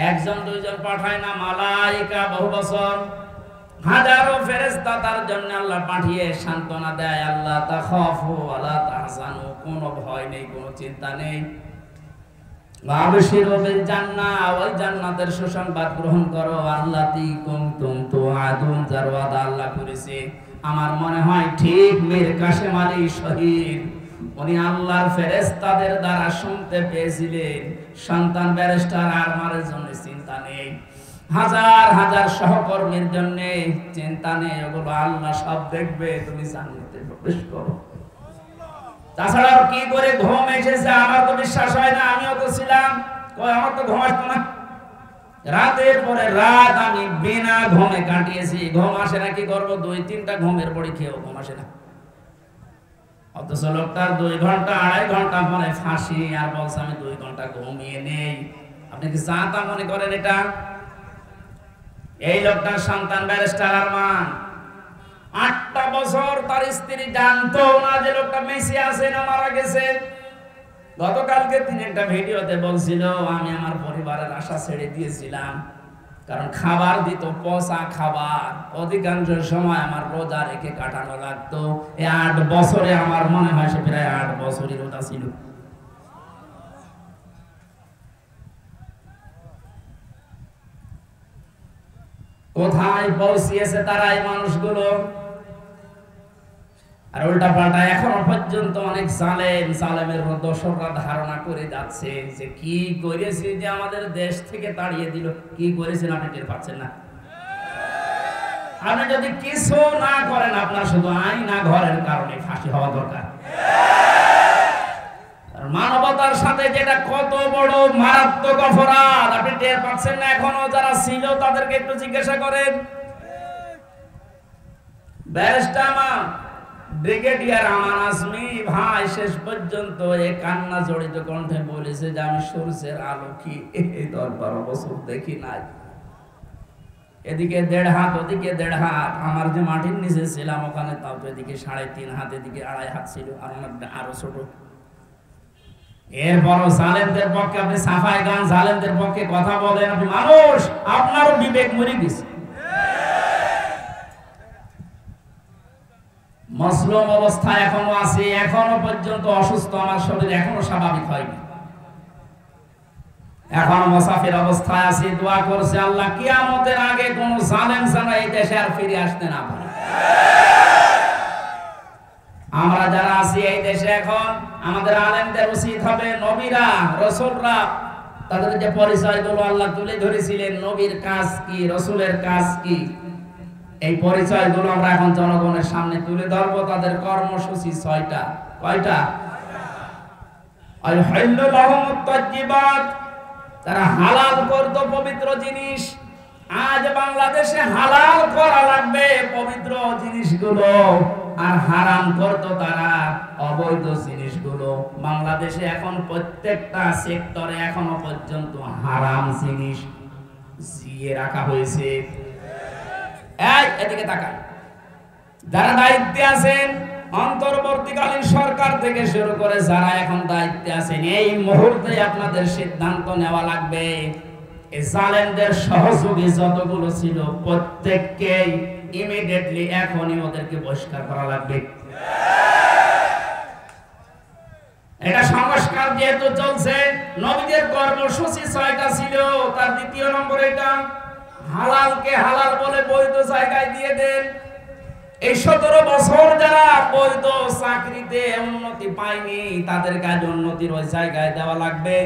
S1: 1 জন 2 জন পাঠায় না, মালাইকা বহু বছর হাজারো ফেরেশতা তার জন্য আল্লাহ পাঠিয়ে সান্ত্বনা দেয়। আল্লাহ তাখাফু ওয়া লা তাহজানু, কোনো ভয় নেই, কোনো চিন্তা নেই। ওয়া আবশিরু বিল জান্নাহ, ওই জান্নাতের সুসংবাদ গ্রহণ করো, আল্লাতী কুনতুম তুআদুন, যার ওয়াদা আল্লাহ করেছে। আমার মনে হয় ঠিক মীর কাসেম আলী শহীদ, উনি আল্লাহর ফেরেশতাদের দ্বারা শুনতে পেয়েছিলেন, সন্তান ব্যারিস্টার আরমানের জন্য চিন্তা নেই, হাজার হাজার সহকর্মীর জন্য চিন্তা নেই, ওগুলো আল্লাহ সব দেখবে, তুমি জান্নাতে প্রবেশ করো। তাছাড়া কি করে ঘুম এসেছে আমার তো বিশ্বাস হয় না, আমিও তো ছিলাম, আমার তো ঘুম আসতো না, রাতের পরে রাত আমি বিনা ঘুমে কাটিয়েছি। ঘুম আসে না, কি করবো, 2-3টা ঘুমের বড়ি খেয়েও ঘুম আসে না। অথচ লোকটার 2 ঘন্টা 2.5 ঘন্টা পরে ফাঁসি, আর বলছে আমি 2 ঘন্টা ঘুমিয়ে নেই। আপনি কি চাঁতা মনে করেন এটা? এই লোকটার সন্তান ব্যারিস্টার আরমান 8টা বছর তার স্ত্রী জানতো না যে লোকটা মেসি আছে না মারা গেছে। গতকালকে তিনি একটা ভিডিওতে বলছিল, আমি আমার পরিবারের আশা ছেড়ে দিয়েছিলাম, কারণ খাবার দিত পচা খাবার, অধিকাংশ সময় আমার রোজা রেখে কাটানো লাগতো। এই 8 বছরে আমার মনে হয় সে প্রায় 8 বছরই রোজা ছিল। কোথায় পৌঁছিয়েছে তারা এই মানুষগুলো? আর উল্টা পাল্টা এখনো পর্যন্ত অনেক জালেমের দোসররা ধারণা করে যাচ্ছে যে কি করেছে, যে আমাদের দেশ থেকে তাড়িয়ে দিল। কি করেছেন আপনি টের পাচ্ছেন না? আপনি যদি কিছু না করেন, আপনার শুধু আইনা ঘরের কারণে ফাঁসি হওয়া দরকার। মানবতার সাথে যেটা কত বড় মারাত্মক অপরাধ, আপনি টের পাচ্ছেন না এখনো? যারা ছিল তাদেরকে একটু জিজ্ঞাসা করেন। ব্যারিস্টার ব্রিগেডিয়ার আমান আজমি ভাই শেষ পর্যন্ত এই কান্না জড়িত কণ্ঠে বলেছে যে আমি সূর্যের আলো কি এই 10-12 বছর দেখি নাই। এদিকে 1.5 হাত, ওদিকে 1.5 হাত। আমার যে মাটির নিচে ছিলাম ওখানে তাও তো এদিকে 3.5 হাত, এদিকে 2.5 হাত ছিল, আর ওনারটা আরো ছোট। এরপরও জালেমদের পক্ষে আপনি সাফাই গান, জালেমদের পক্ষে কথা বলেন। আপনি মানুষ, আপনারও বিবেক মরে গেছে। মজলুম অবস্থায় এখনো আছে, এখনো পর্যন্ত অসুস্থ, আমার শরীর এখনো স্বাভাবিক হয়নি, এখনো মুসাফির অবস্থায় আছে। দোয়া করছে আল্লাহ কিয়ামতের আগে কোন জালেম যেন এই দেশে আর ফিরে আসতে না পারে। আমরা যারা আছি এই দেশে এখন, আমাদের আলেমদের উচিত হবে নবীরা, রাসূলরা তাদের যে পরিচয়গুলো আল্লাহ তুলে ধরেছিলেন, নবীর কাজ কি, রাসূলের কাজ কি, এই পরিচয়গুলো আমরা এখন জনগণের সামনে তুলে ধরবো। তাদের কর্মসূচি 6টা। কয়টা? আল-হাল্লু লাহুমুত তাজ্জিবাত, তারা হালাল করত পবিত্র জিনিস। আজ বাংলাদেশে হালাল করা লাগবে পবিত্র জিনিসগুলো, আর হারাম করত তারা অবৈধ জিনিসগুলো। বাংলাদেশে এখন প্রত্যেকটা সেক্টরে এখনো পর্যন্ত হারাম জিনিস জিয়ে রাখা হয়েছে। এদিকে তাকান, যারা দায়িত্বে আছেন, অন্তর্বর্তীকালীন সরকার থেকে শুরু করে যারা এখন দায়িত্বে আছেন, এই মুহূর্তে আপনাদের সিদ্ধান্ত নেওয়া লাগবে এই জালেমদের সহযোগী যতগুলো ছিল প্রত্যেককেই ইমিডিয়েটলি এখনই ওদেরকে বহিষ্কার করা লাগবে। এটা সংস্কার যেহেতু চলছে, নবীদের কর্মসূচি 6টা ছিল, তার 2য় নম্বর এটা হালালকে হালাল বলে বৈধ জায়গায় দিয়ে দেন। এই 17 বছর যারা বৈধ চাকরিতে উন্নতি পায়নি তাদের কাজ উন্নতির ওই জায়গায় দেওয়া লাগবে,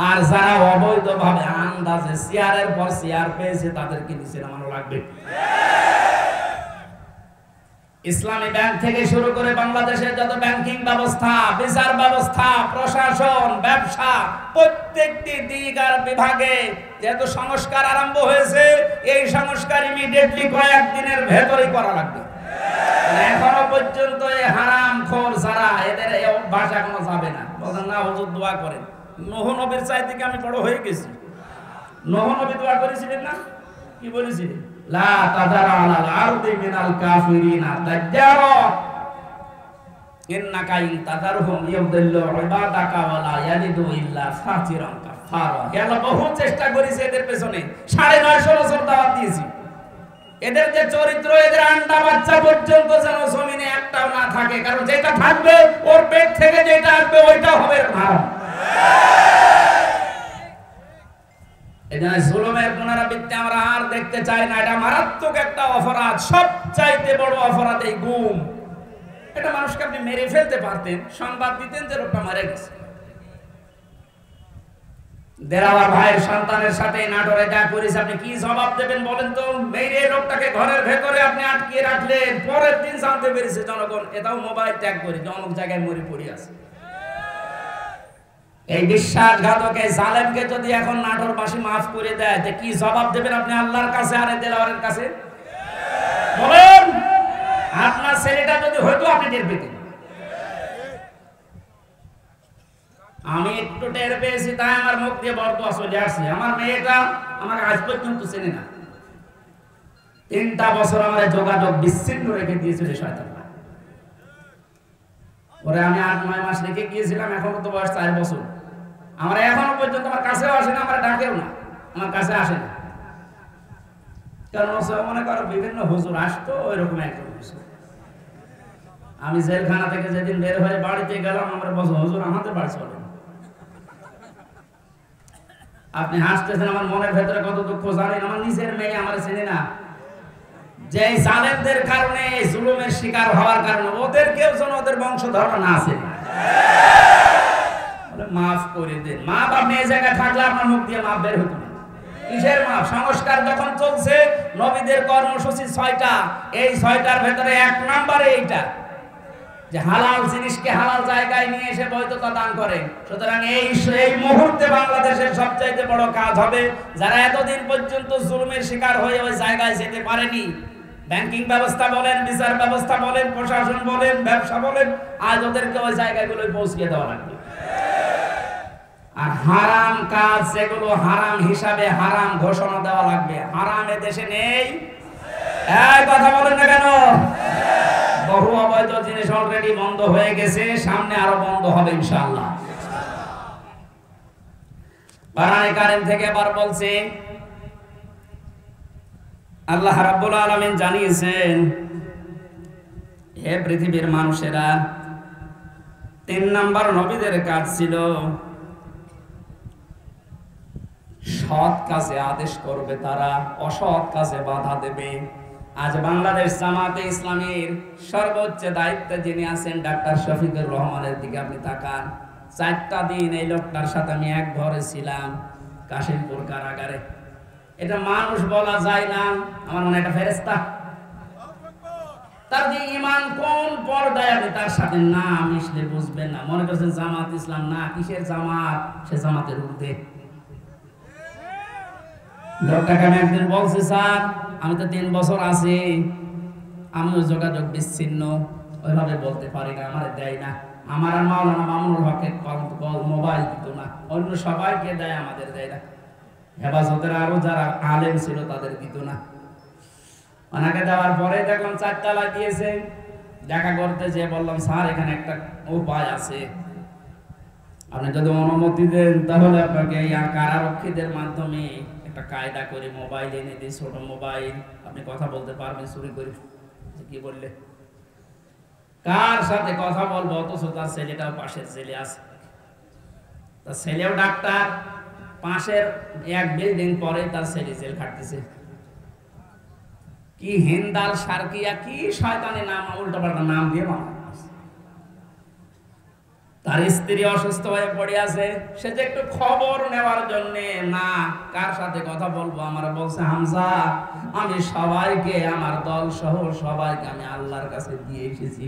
S1: আর যারা অবৈধ ভাবে আন্দাজে চেয়ারের পর চেয়ার পেয়েছে তাদেরকে নিচে নামানো লাগবে। ইসলামী ব্যাংক থেকে শুরু করে বাংলাদেশের যত ব্যাংকিং ব্যবস্থা, বিচার ব্যবস্থা, প্রশাসন, ব্যবসা, প্রত্যেকটি দিক আর বিভাগে যেহেতু সংস্কার আরম্ভ হয়েছে, এই সংস্কার ইমিডিয়েটলি কয়েকদিনের ভেতরেই করা লাগবে। এখনো পর্যন্ত এই হারামখোর যারা, এদের এই অভ্যাস এখনো যাবে না। বলেন না হুজুর দোয়া করেন। নূহ নবীর চাইতে কি আমি বড় হয়ে গেছি? নূহ নবী দোয়া করেছিলেন না? কি বলেছিলেন? লা তাযারা আলাল আরদি মিনাল কাফিরিনা দাজ্জারা ইন্নাকা ইন তাযারহুম ইউদিল্লু ইবাদাকা ওয়া লা ইয়ালিদু ইল্লা ফাজিরান কাফারা। আল্লাহ বহু চেষ্টা করেছে এদের পেছনে, 950 বছর দাওয়াত দিয়েছি। এদের যে চরিত্র, এদের আন্ডা বাচ্চা পর্যন্ত যেন জমিনে একটাও না থাকে, কারণ যেটা থাকবে ওর পেট থেকে যেটা আসবে ওইটা হবে হারাম। এজন্য জুলুমের পুনরাবৃত্তি আমরা আর দেখতে চাই না। এটা মারাত্মক একটা অপরাধ, সবচাইতে বড় অপরাধ এই গুম। এটা মানুষকে আপনি মেরে ফেলতে পারতেন, সংবাদ দিতেন যে লোকটা মারা গেছে। দেরাওয়ার ভাইয়ের সন্তানের সাথে নাটোরে যা করেছে, আপনি কি জবাব দেবেন বলেন তো? মেরে লোকটাকে ঘরের ভেতরে আপনি আটকিয়ে রাখলেন, পরের দিন জানতে পেরেছে জনগণ, এটাও মোবাইল ট্যাগ করে অনেক জায়গায় মরে পড়ে আছে। এই বিশ্বাসঘাতক এই জালেমকে যদি এখন নাটোরবাসী মাফ করে দেয়, তো কি জবাব দেবেন আপনি আল্লাহর কাছে আর দেলাওয়ারের কাছে? বলেন, আপনার ছেলেটা যদি হয়তো আপনি টের পেতেন। আমি একটু টের পেয়েছি, তাই আমার মুখ দিয়ে বরদোয়া চলে আসছে। আমার মেয়েটা আমাকে আজ পর্যন্ত চেনে না। 3টা বছর আমার যোগাযোগ বিচ্ছিন্ন রেখে দিয়েছিল শয়তান। ওরে আমি 8-9 মাস রেখে গিয়েছিলাম, এখন তো বয়স 4 বছর। আমার এখনো পর্যন্ত আমার কাছেও আসে না, আমার ডাকেও না, আমার কাছে আসে না। কারণ মনে করো বিভিন্ন হুজুর আসতো, ওইরকম একজন হুজুর। আমি জেলখানা থেকে যেদিন বের হয়ে বাড়িতে গেলাম, আমার বলছে হুজুর আমাদের বাড়ি চলে। আপনি হাসতেছেন, আমার মনের ভেতরে কত দুঃখ জানেন। আমার নিজের মেয়ে আমার চেনে না। যে জালেমদের কারণে, জুলুমের শিকার হওয়ার কারণে ওদের কেউ যেন ওদের বংশধর না আছে, মাফ করে দেন। মা বাপ মেয়ে জায়গায় থাকলে আপনার মুখ দিয়ে মাপ বের হতো না। কিসের মাপ? সংস্কার যখন চলছে, নবীদের কর্মসূচি 6টা, এই 6টার ভেতরে 1 নম্বরে এইটা যে হালাল জিনিসকে হালাল জায়গায় নিয়ে এসে বৈধতা দান করে। সুতরাং এই মুহূর্তে বাংলাদেশের সবচাইতে বড় কাজ হবে, যারা এতদিন পর্যন্ত জুলুমের শিকার হয়ে ওই জায়গায় যেতে পারেনি, ব্যাংকিং ব্যবস্থা বলেন, বিচার ব্যবস্থা বলেন, প্রশাসন বলেন, ব্যবসা বলেন, আজ ওদেরকে ওই জায়গাগুলো পৌঁছিয়ে দেওয়া লাগবে। আর হারাম কাজ যেগুলো হারাম হিসাবে হারাম ঘোষণা দেওয়া লাগবে। হারাম এ দেশে নেই, এই কথা বলেন না কেন? বহু অবৈধ জিনিস অলরেডি বন্ধ হয়ে গেছে, সামনে আরো বন্ধ হবে ইনশাআল্লাহ। কোরআনে কারীম থেকে বার বলছে, আল্লাহ রাব্বুল আলামিন জানিয়েছেন, হে পৃথিবীর মানুষেরা, 3 নাম্বার নবীদের কাজ ছিল সৎ কাজে আদেশ করবে, তারা অসৎ কাজে বাধা দেবে। আজ বাংলাদেশ জামাতে ইসলামীর সর্বোচ্চ দায়িত্বে যিনি আছেন ডাক্তার শফিকুর রহমানের দিকে আপনি তাকান। 4টা দিন এই লোকটার সাথে আমি এক ঘরে ছিলাম, কাশিমপুর কারাগারে। এটা মানুষ বলা যায় না, আমার মনে এটা ফেরেশতা। তার যে ঈমান কোন পর্দায় আপনি তার সাথে না মিশলে বুঝবেন না। মনে করছেন জামাত ইসলাম, না, কিসের জামাত? সে জামাতের ঊর্ধ্বে। লোকটাকে আমি একদিন বলছি, স্যার আমি তো 3 বছর আছি, আমিও যোগাযোগ বিচ্ছিন্ন, ওইভাবে বলতে পারি না, আমার দেয় না। আমার আর মাওলানা মামুনুল হকের মোবাইল দিত না, অন্য সবাইকে দেয়, আমাদের দেয় না। হেফাজতের আরো যারা আলেম ছিল তাদের দিত না। ওনাকে দেওয়ার পরে দেখলাম 4 তালা দিয়েছে। দেখা করতে যে বললাম, স্যার এখানে একটা উপায় আছে, আপনি যদি অনুমতি দেন তাহলে আপনাকে এই কারারক্ষীদের মাধ্যমে একটা কায়দা করে মোবাইল এনে দিই, ছোট মোবাইল, আপনি কথা বলতে পারবেন চুরি করে। কি বললে? কার সাথে কথা বলবো? অথচ তার ছেলেটাও পাশের ছেলে আছে, তার ছেলেও ডাক্তার, পাশের এক বিল্ডিং পরে তার ছেলে জেল খাটতেছে। কি হিন্দাল সার্কিয়া, কি শয়তানি নাম, উল্টোপাল্টা নাম দিয়ে বানানো। তার স্ত্রী অসুস্থ হয়ে পড়ে আছে, সে যে একটু খবর নেওয়ার জন্য, না কার সাথে কথা বলবো, আমার বলছে, হামজা আমি সবাইকে, আমার দল সহ সবাইকে আমি আল্লাহর কাছে দিয়ে এসেছি।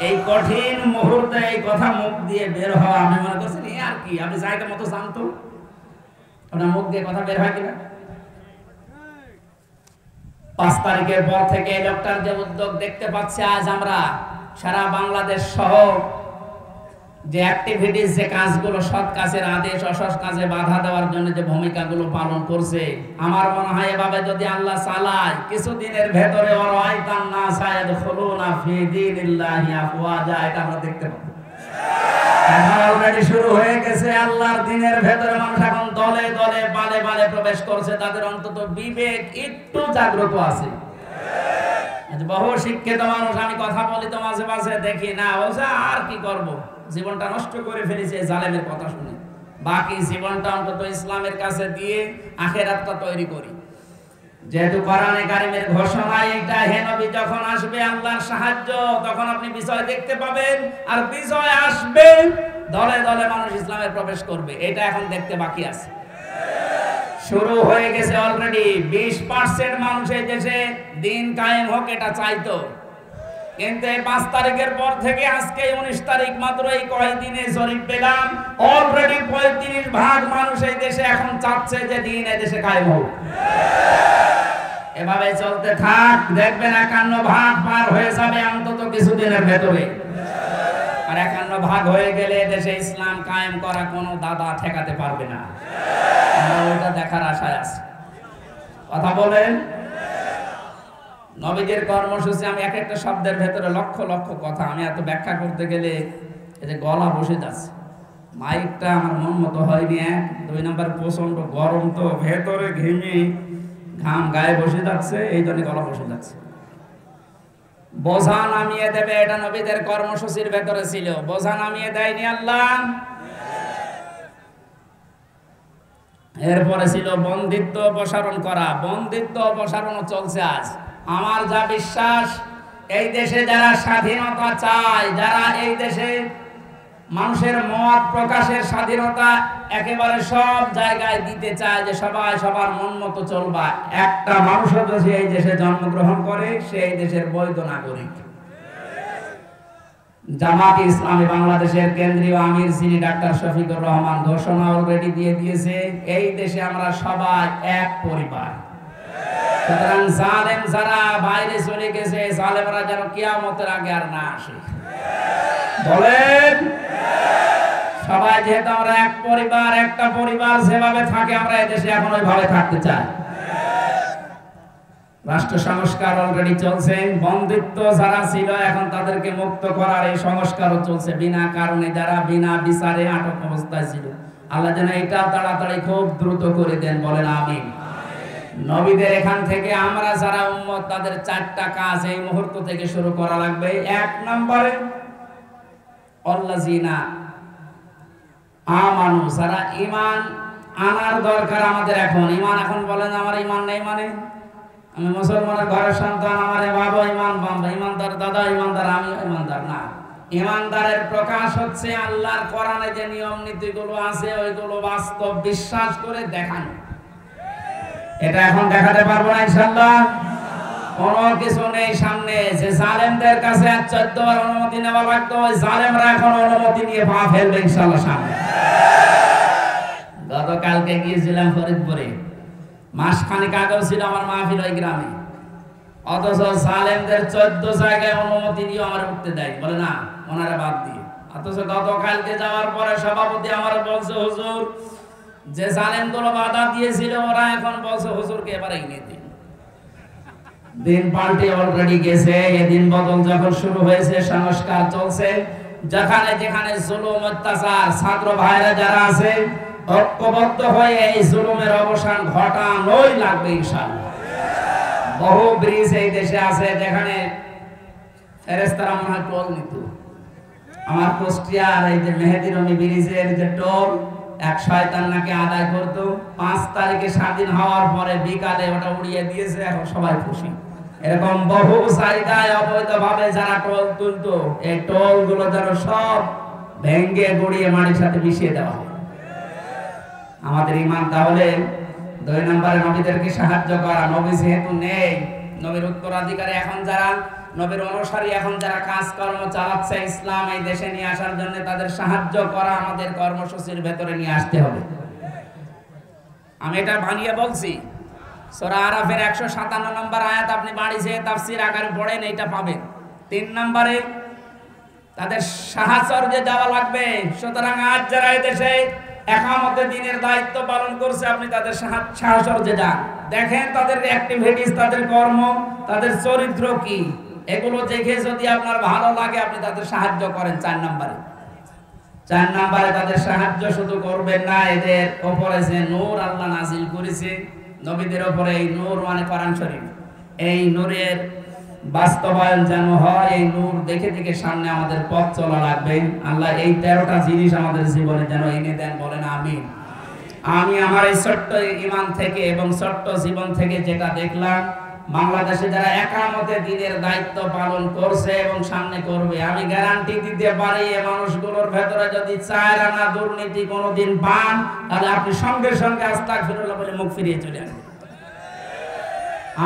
S1: এই কঠিন মুহূর্তে এই কথা মুখ দিয়ে বের হওয়া, আমি মনে করছি আর কি, আপনি জায়গা মতো জানতো ওনার মুখ দিয়ে কথা বের হয় কিনা। 5 তারিখের পর থেকে এই লোকটার যে উদ্যোগ দেখতে পাচ্ছি, আজ আমরা সারা বাংলাদেশ সহ যে অ্যাক্টিভিটিস, যে কাজগুলো, সৎ কাজের আদেশ, অসৎ কাজে বাধা দেওয়ার জন্য যে ভূমিকাগুলো পালন করছে, আমার মনে হয় এভাবে যদি আল্লাহ চালায়, কিছুদিনের ভেতরে ওরাইতান না সায়াদখুলুনা ফি দীনিল্লাহি আফওয়াজা, এটা আমরা দেখতে পাবো। এখন অলরেডি শুরু হয়ে গেছে। আল্লাহর দ্বীনের ভেতরে মানুষ এখন দলে দলে বালে বালে প্রবেশ করছে, তাদের অন্তত বিবেক একটু জাগ্রত আছে। বহু শিক্ষিত মানুষ, আমি কথা বলি তো মাঝে মাঝে, দেখি না বলছে আর কি করব, জীবনটা নষ্ট করে ফেলেছে জালেমের কথা শুনে, বাকি জীবনটা অন্তত ইসলামের কাছে দিয়ে আখিরাতটা তৈরি করি। যেহেতু কোরআনে কারীমের ঘোষণা এটা, হে নবী যখন আসবে আল্লাহর সাহায্য, তখন আপনি বিজয় দেখতে পাবেন, আর বিজয় আসবে, দলে দলে মানুষ ইসলামে প্রবেশ করবে। এটা এখন দেখতে বাকি আছে, শুরু হয়ে গেছে অলরেডি। 20% মানুষ এই দেশে দিন কায়েম হোক এটা চাইতো, কিন্তু 5 তারিখের পর থেকে আজকে 19 তারিখ, মাত্র এই কয়েকদিনে জরিপ পেলাম, অলরেডি 35% মানুষ এই দেশে এখন চাচ্ছে যে দিন এই দেশে কায়েম হোক। এভাবে চলতে থাক, দেখবেন 51% পার হয়ে যাবে অন্তত কিছুদিনের ভেতরে। আর 51% হয়ে গেলে দেশে ইসলাম কায়েম করা কোনো দাদা ঠেকাতে পারবে না। আমরা ওইটা দেখার আশায় আছি। কথা বলেন। নবীদের কর্মসূচি, আমি এক একটা শব্দের ভেতরে লক্ষ লক্ষ কথা, আমি এত ব্যাখ্যা করতে গেলে এই যে গলা বসে যাচ্ছে, মাইকটা আমার মন মতো হয়নি। 2 নম্বর প্রচন্ড গরম, তো ভেতরে ঘেমে ঘাম গায়ে বসে যাচ্ছে, এই জন্য গলা বসে যাচ্ছে। বোঝা নামিয়ে দেবে, এটা নবীদের কর্মসূচির ভেতরে ছিল। বোঝা নামিয়ে দেয়নি আল্লাহ। এরপরে ছিল বন্দিত্ব অপসারণ করা। বন্দিত্ব অপসারণ চলছে আজ। আমার যা বিশ্বাস, এই দেশে যারা স্বাধীনতা চায়, যারা এই দেশে মানুষের মত প্রকাশের স্বাধীনতা একেবারে সব জায়গায় দিতে চায়, যে সবাই সবার মন মতো চলবা, একটা মানুষও যদি এই দেশে জন্মগ্রহণ করে, সেই দেশের বৈধ নাগরিক। জামাত ইসলামী বাংলাদেশের কেন্দ্রীয় আমির যিনি ডাক্তার শফিকুর রহমান ঘোষণা অলরেডি দিয়ে দিয়েছে, এই দেশে আমরা সবাই এক পরিবার। সুতরাং জালেম যারা বাইরে চলে গেছে, জালেমরা যেন কিয়ামতের আগে আর না আসে। বলেন সবাই, যেহেতু আমরা এক পরিবার, একটা পরিবার যেভাবে থাকে আমরা এদেশে এখন ওইভাবে থাকতে চাই। রাষ্ট্র সংস্কার অলরেডি চলছে, বন্দিত্ব যারা ছিল এখন তাদেরকে মুক্ত করার এই সংস্কারও চলছে। বিনা কারণে যারা বিনা বিচারে আটক অবস্থায় ছিল, আল্লাহ যেন এটা তাড়াতাড়ি খুব দ্রুত করে দেন। বলেন আমিন। নবীদের এখান থেকে আমরা যারা উম্মত, তাদের 4টা কাজ এই মুহূর্ত থেকে শুরু করা লাগবে। 1 নম্বরে আল্লাযিনা আমানু, যারা ঈমান আনার দরকার আমাদের এখন। ঈমান এখন বলেন আমার ঈমান নেই মানে আমি মুসলমানের ঘরের সন্তান, আমার বাবা ঈমান, ঈমানদার দাদা ঈমানদার, আমি ঈমানদার না। ঈমানদারের প্রকাশ হচ্ছে আল্লাহর কোরআনে যে নিয়ম নীতিগুলো আছে ওইগুলো বাস্তব বিশ্বাস করে দেখানো। এটা এখন দেখাতে পারবো না ইনশাআল্লাহ। কোনো কিছু নেই সামনে। যে জালেমদের কাছে 14 বার অনুমতি নেওয়া লাগতো, ওই জালেমরা এখন অনুমতি নিয়ে পা ফেলবে ইনশাআল্লাহ সামনে। গতকালকে গিয়েছিলাম ফরিদপুরে, মাসখানেক আগেও ছিল আমার মাহফিল ওই গ্রামে, অথচ জালেমদের 14 জায়গায় অনুমতি নিয়ে আমার উঠতে দেয়, বলে না ওনারা বাদ দিয়ে। অথচ গতকালকে যাওয়ার পরে সভাপতি আমার বলছে, হুজুর যে জালেমগুলো বাধা দিয়েছিল ওরা এখন বলছে হুজুরকে এবারে এনে দিন। দিন পাল্টে অলরেডি গেছে। এদিন বদল যখন শুরু হয়েছে, সংস্কার চলছে। যেখানে যেখানে জুলুম অত্যাচার, ছাত্র ভাইরা যারা আছে ঐক্যবদ্ধ হয়ে এই জুলুমের অবসান ঘটানোই লাগবে ইনশাআল্লাহ। বহু ব্রিজ এই দেশে আছে যেখানে ফেরেশতারা মনে হয় টোল নিত। আমার কুষ্টিয়ার এই যে মেহেদি রমি ব্রিজের যে টোল, এক শয়তান নাকি আদায় করতো। 5 তারিখে স্বাধীন হওয়ার পরে বিকালে ওটা উড়িয়ে দিয়েছে, এখন সবাই খুশি। এরকম বহু জায়গায় অবৈধভাবে যারা টোল তুলতো, এই টোল গুলো যেন সব ভেঙ্গে গড়িয়ে মাটির সাথে মিশিয়ে দেওয়া হয়। আমাদের ঈমান তাহলে 2 নম্বরে নবীদেরকে সাহায্য করা। নবী যেহেতু নেই, নবীর উত্তরাধিকারী এখন যারা, নবীর অনুসারী এখন যারা কাজকর্ম চালাচ্ছে ইসলাম এই দেশে নিয়ে আসার জন্য, তাদের সাহায্য করা আমাদের কর্মসূচির ভেতরে নিয়ে আসতে হবে। আমি এটা বানিয়ে বলছি, সূরা আরাফের 157 নম্বর আয়াত আপনি বাড়ি যেয়ে তাফসীর আকারে পড়েন, এইটা পাবেন। 3 নম্বরে তাদের সাহায্যে যাওয়া লাগবে। সুতরাং আজ যারা এই দেশে একামতে দ্বীনের দায়িত্ব পালন করছে, আপনি তাদের সাহায্যে যান, দেখেন তাদের অ্যাক্টিভিটিস, তাদের কর্ম, তাদের চরিত্র কি, এগুলো দেখে যদি আপনার ভালো লাগে আপনি তাদের সাহায্য করেন। 4 নম্বরে তাদের সাহায্য শুধু করবেন না, এদের উপরে যে নূর আল্লাহ নাজিল করেছে নবীদের উপরে, এই নূর মানে কোরআন শরীফ, এই নূরের বাস্তবায়ন যেন হয়। এই নূর দেখে দেখে সামনে আমাদের পথ চলা লাগবে। আল্লাহ এই 13টা জিনিস আমাদের জীবনে যেন এনে দেন। বলেন আমিন। আমি আমার এই ছোট্ট ঈমান থেকে এবং ছোট্ট জীবন থেকে যেটা দেখলাম, বাংলাদেশে যারা একামতে দ্বীনের দায়িত্ব পালন করছে এবং সামনে করবে, আমি গ্যারান্টি দিতে পারি এই মানুষগুলোর ভেতরে যদি 4 আনা দুর্নীতি কোনোদিন পান, তাহলে আপনি সঙ্গে সঙ্গে আস্তাগফিরুল্লাহ বলে মুখ ফিরিয়ে চলে আসবেন।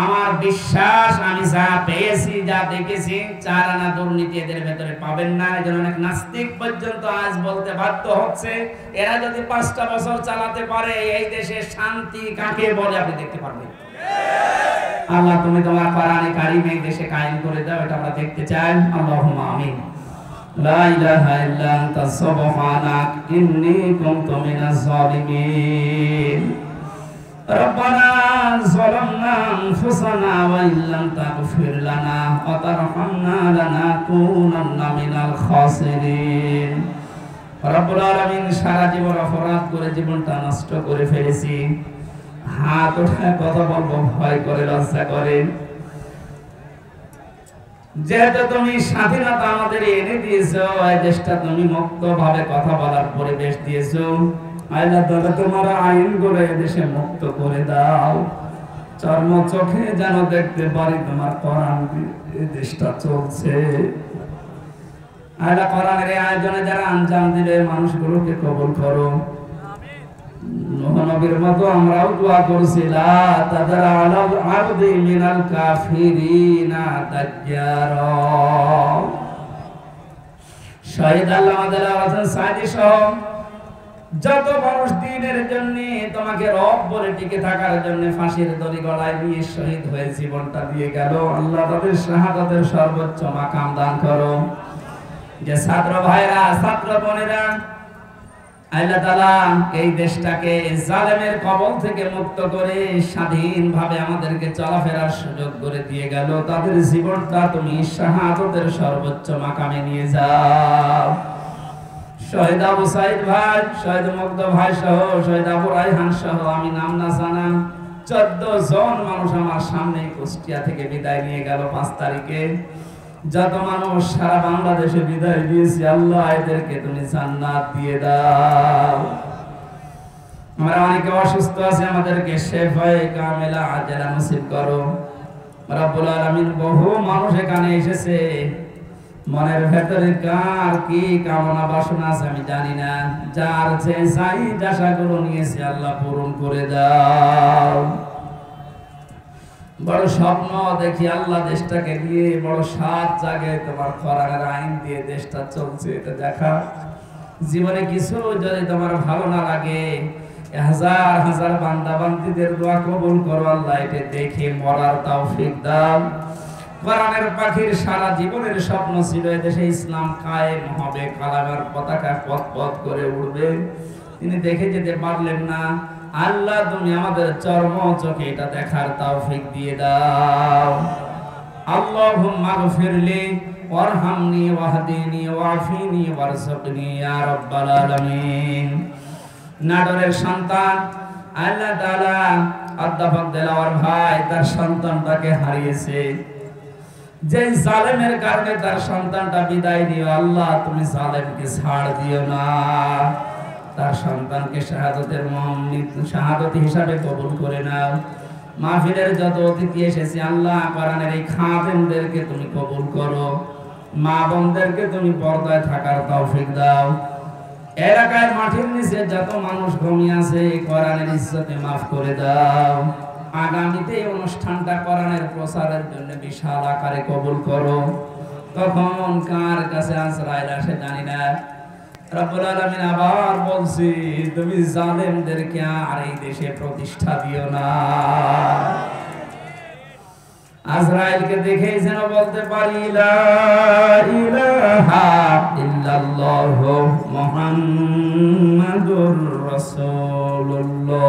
S1: আমার বিশ্বাস, আমি যা পেয়েছি, যা দেখেছি, 4 আনা দুর্নীতি এদের ভেতরে পাবেন না। এজন্য অনেক নাস্তিক পর্যন্ত আজ বলতে বাধ্য হচ্ছে, এরা যদি 5টা বছর চালাতে পারে এই দেশে শান্তি কাকে বলে আপনি দেখতে পারবেন। আল্লাহ তুমি তোমার কোরআনে কারিমে এই দেশে কায়েম করে দাও, এটা আমরা দেখতে চাই। আল্লাহুম্মা আমিন। লা ইলাহা ইল্লা আনতা সুবহানাক ইন্নী কুনতু মিনাজ জালিমিন। রব্বানা যালামনা আনফুসানা ওয়া ইল্লাম তাগফির লানা ওয়া তারহামনা লানাকুনান্না মিনাল খাসিরিন। রব্বুল আলামিন, সারা জীবন অপরাধ করে জীবনটা নষ্ট করে ফেলেছি। হাত উঠায় কথা বলবো ভয় করে, লজ্জা করে। যেহেতু তুমি স্বাধীনতা আমাদের এনে দিয়েছো, এই দেশটা তুমি মুক্ত ভাবে কথা বলার পরিবেশ দিয়েছো, আল্লাহ তাআলা তোমার আইনগুলো এই দেশে মুক্ত করে দাও। চর্ম চোখে যেন দেখতে পারি তোমার কোরআন এই দেশটা চলছে। আল্লাহ কোরআনের এই আয়োজনে যারা আঞ্জাম দিলে মানুষগুলোকে কবুল করো। নূহ নবীর মতো আমরাও দোয়া করছি, লা তাদার আলাল আরদি মিনাল কাফিরিনা দাজ্জারা। শহীদ আল্লামা দেলাওয়ার হোসেন সাঈদী সহ যত মানুষ দিনের জন্য তোমাকে রব বলে টিকে থাকার জন্য ফাঁসির দড়ি গলায় নিয়ে শহীদ হয়ে জীবনটা দিয়ে গেল, আল্লাহ তাদের শাহাদাতের সর্বোচ্চ মাকাম দান করো। যে ছাত্র ভাইরা, ছাত্র বোনেরা, আল্লাহ তাআলা এই দেশটাকে জালেমের কবল থেকে মুক্ত করে স্বাধীনভাবে আমাদেরকে চলাফেরার সুযোগ করে দিয়ে গেল, তাদের জীবনটা তুমি শাহাদাতের সর্বোচ্চ মাকামে নিয়ে যাও। শহীদ আবু সাইদ ভাই, শহীদ মুগ্ধ ভাই সহ, শহীদ আবু রায়হান সহ, আমি নাম না জানা 14 জন মানুষ আমার সামনে কুষ্টিয়া থেকে বিদায় নিয়ে গেল 5 তারিখে। যত মানুষ সারা বাংলাদেশে বিদায় দিয়েছে, আল্লাহ এদেরকে তুমি জান্নাত দিয়ে দাও। আমরা অনেকে অসুস্থ আছে, আমাদেরকে শেফায়ে কামেলা আজেলা নসিব করো রব্বুল আলামিন। বহু মানুষ এখানে এসেছে, মনের ভেতরে কার কি কামনা বাসনা আছে আমি জানি না, যার যে চাই আশাগুলো নিয়েছে আল্লাহ পূরণ করে দাও। বড় স্বপ্ন দেখি আল্লাহ দেশটাকে নিয়ে, বড় সাত জাগে তোমার খরার আইন দিয়ে দেশটা চলছে, এটা দেখা। জীবনে কিছু যদি তোমার ভালো না লাগে, হাজার হাজার বান্দা বান্দীদের দোয়া কবুল করো আল্লাহ, এটা দেখে মরার তৌফিক দাও। কোরআনের পাখির সারা জীবনের স্বপ্ন ছিল এদেশে ইসলাম কায়েম হবে, কালামের পতাকা পথ পথ করে উড়বে, তিনি দেখে যেতে পারলেন না। আল্লাহ তুমি আমাদের চর্ম চোখে এটা দেখার তৌফিক দিয়ে দাও। আল্লাহুম্মা গফিরলি ওয়ারহামনি ওয়াহদিনি ওয়াফিনি ওয়ারযুকনি ইয়া রাব্বাল আলামিন। নাটোরের সন্তান আল্লাহ তাআলা অধ্যাপক দেলাওয়ার ভাই তার সন্তানটাকে হারিয়েছে, যে জালেমের কারণে তার সন্তানটা বিদায় দিও আল্লাহ, তুমি জালেমকে ছাড় দিও না, তার সন্তানকে শাহাদত হিসাবে কবুল করে নাও। মাহফিলের যত অতিথি এসেছে আল্লাহ, কোরআনের এই খাদেমদেরকে তুমি কবুল করো, মা বোনদেরকে তুমি পর্দায় থাকার তৌফিক দাও। এলাকায় মাটির নিচে যত মানুষ ঘুমিয়ে আছে কোরআনের ইজ্জতে মাফ করে দাও। আগামীতে এই অনুষ্ঠানটা কোরআনের প্রচারের জন্য বিশাল আকারে কবুল করো। তখন কার কাছে আজরাইল আসে জানি না। রব্বুল আলামিন আবার বলছি, তুমি জালেমদেরকে আর এই দেশে প্রতিষ্ঠা দিও না। আজরাইলকে দেখেই যেন বলতে পারি লা ইলাহা ইল্লাল্লাহু মুহাম্মাদুর রাসূলুল্লাহ।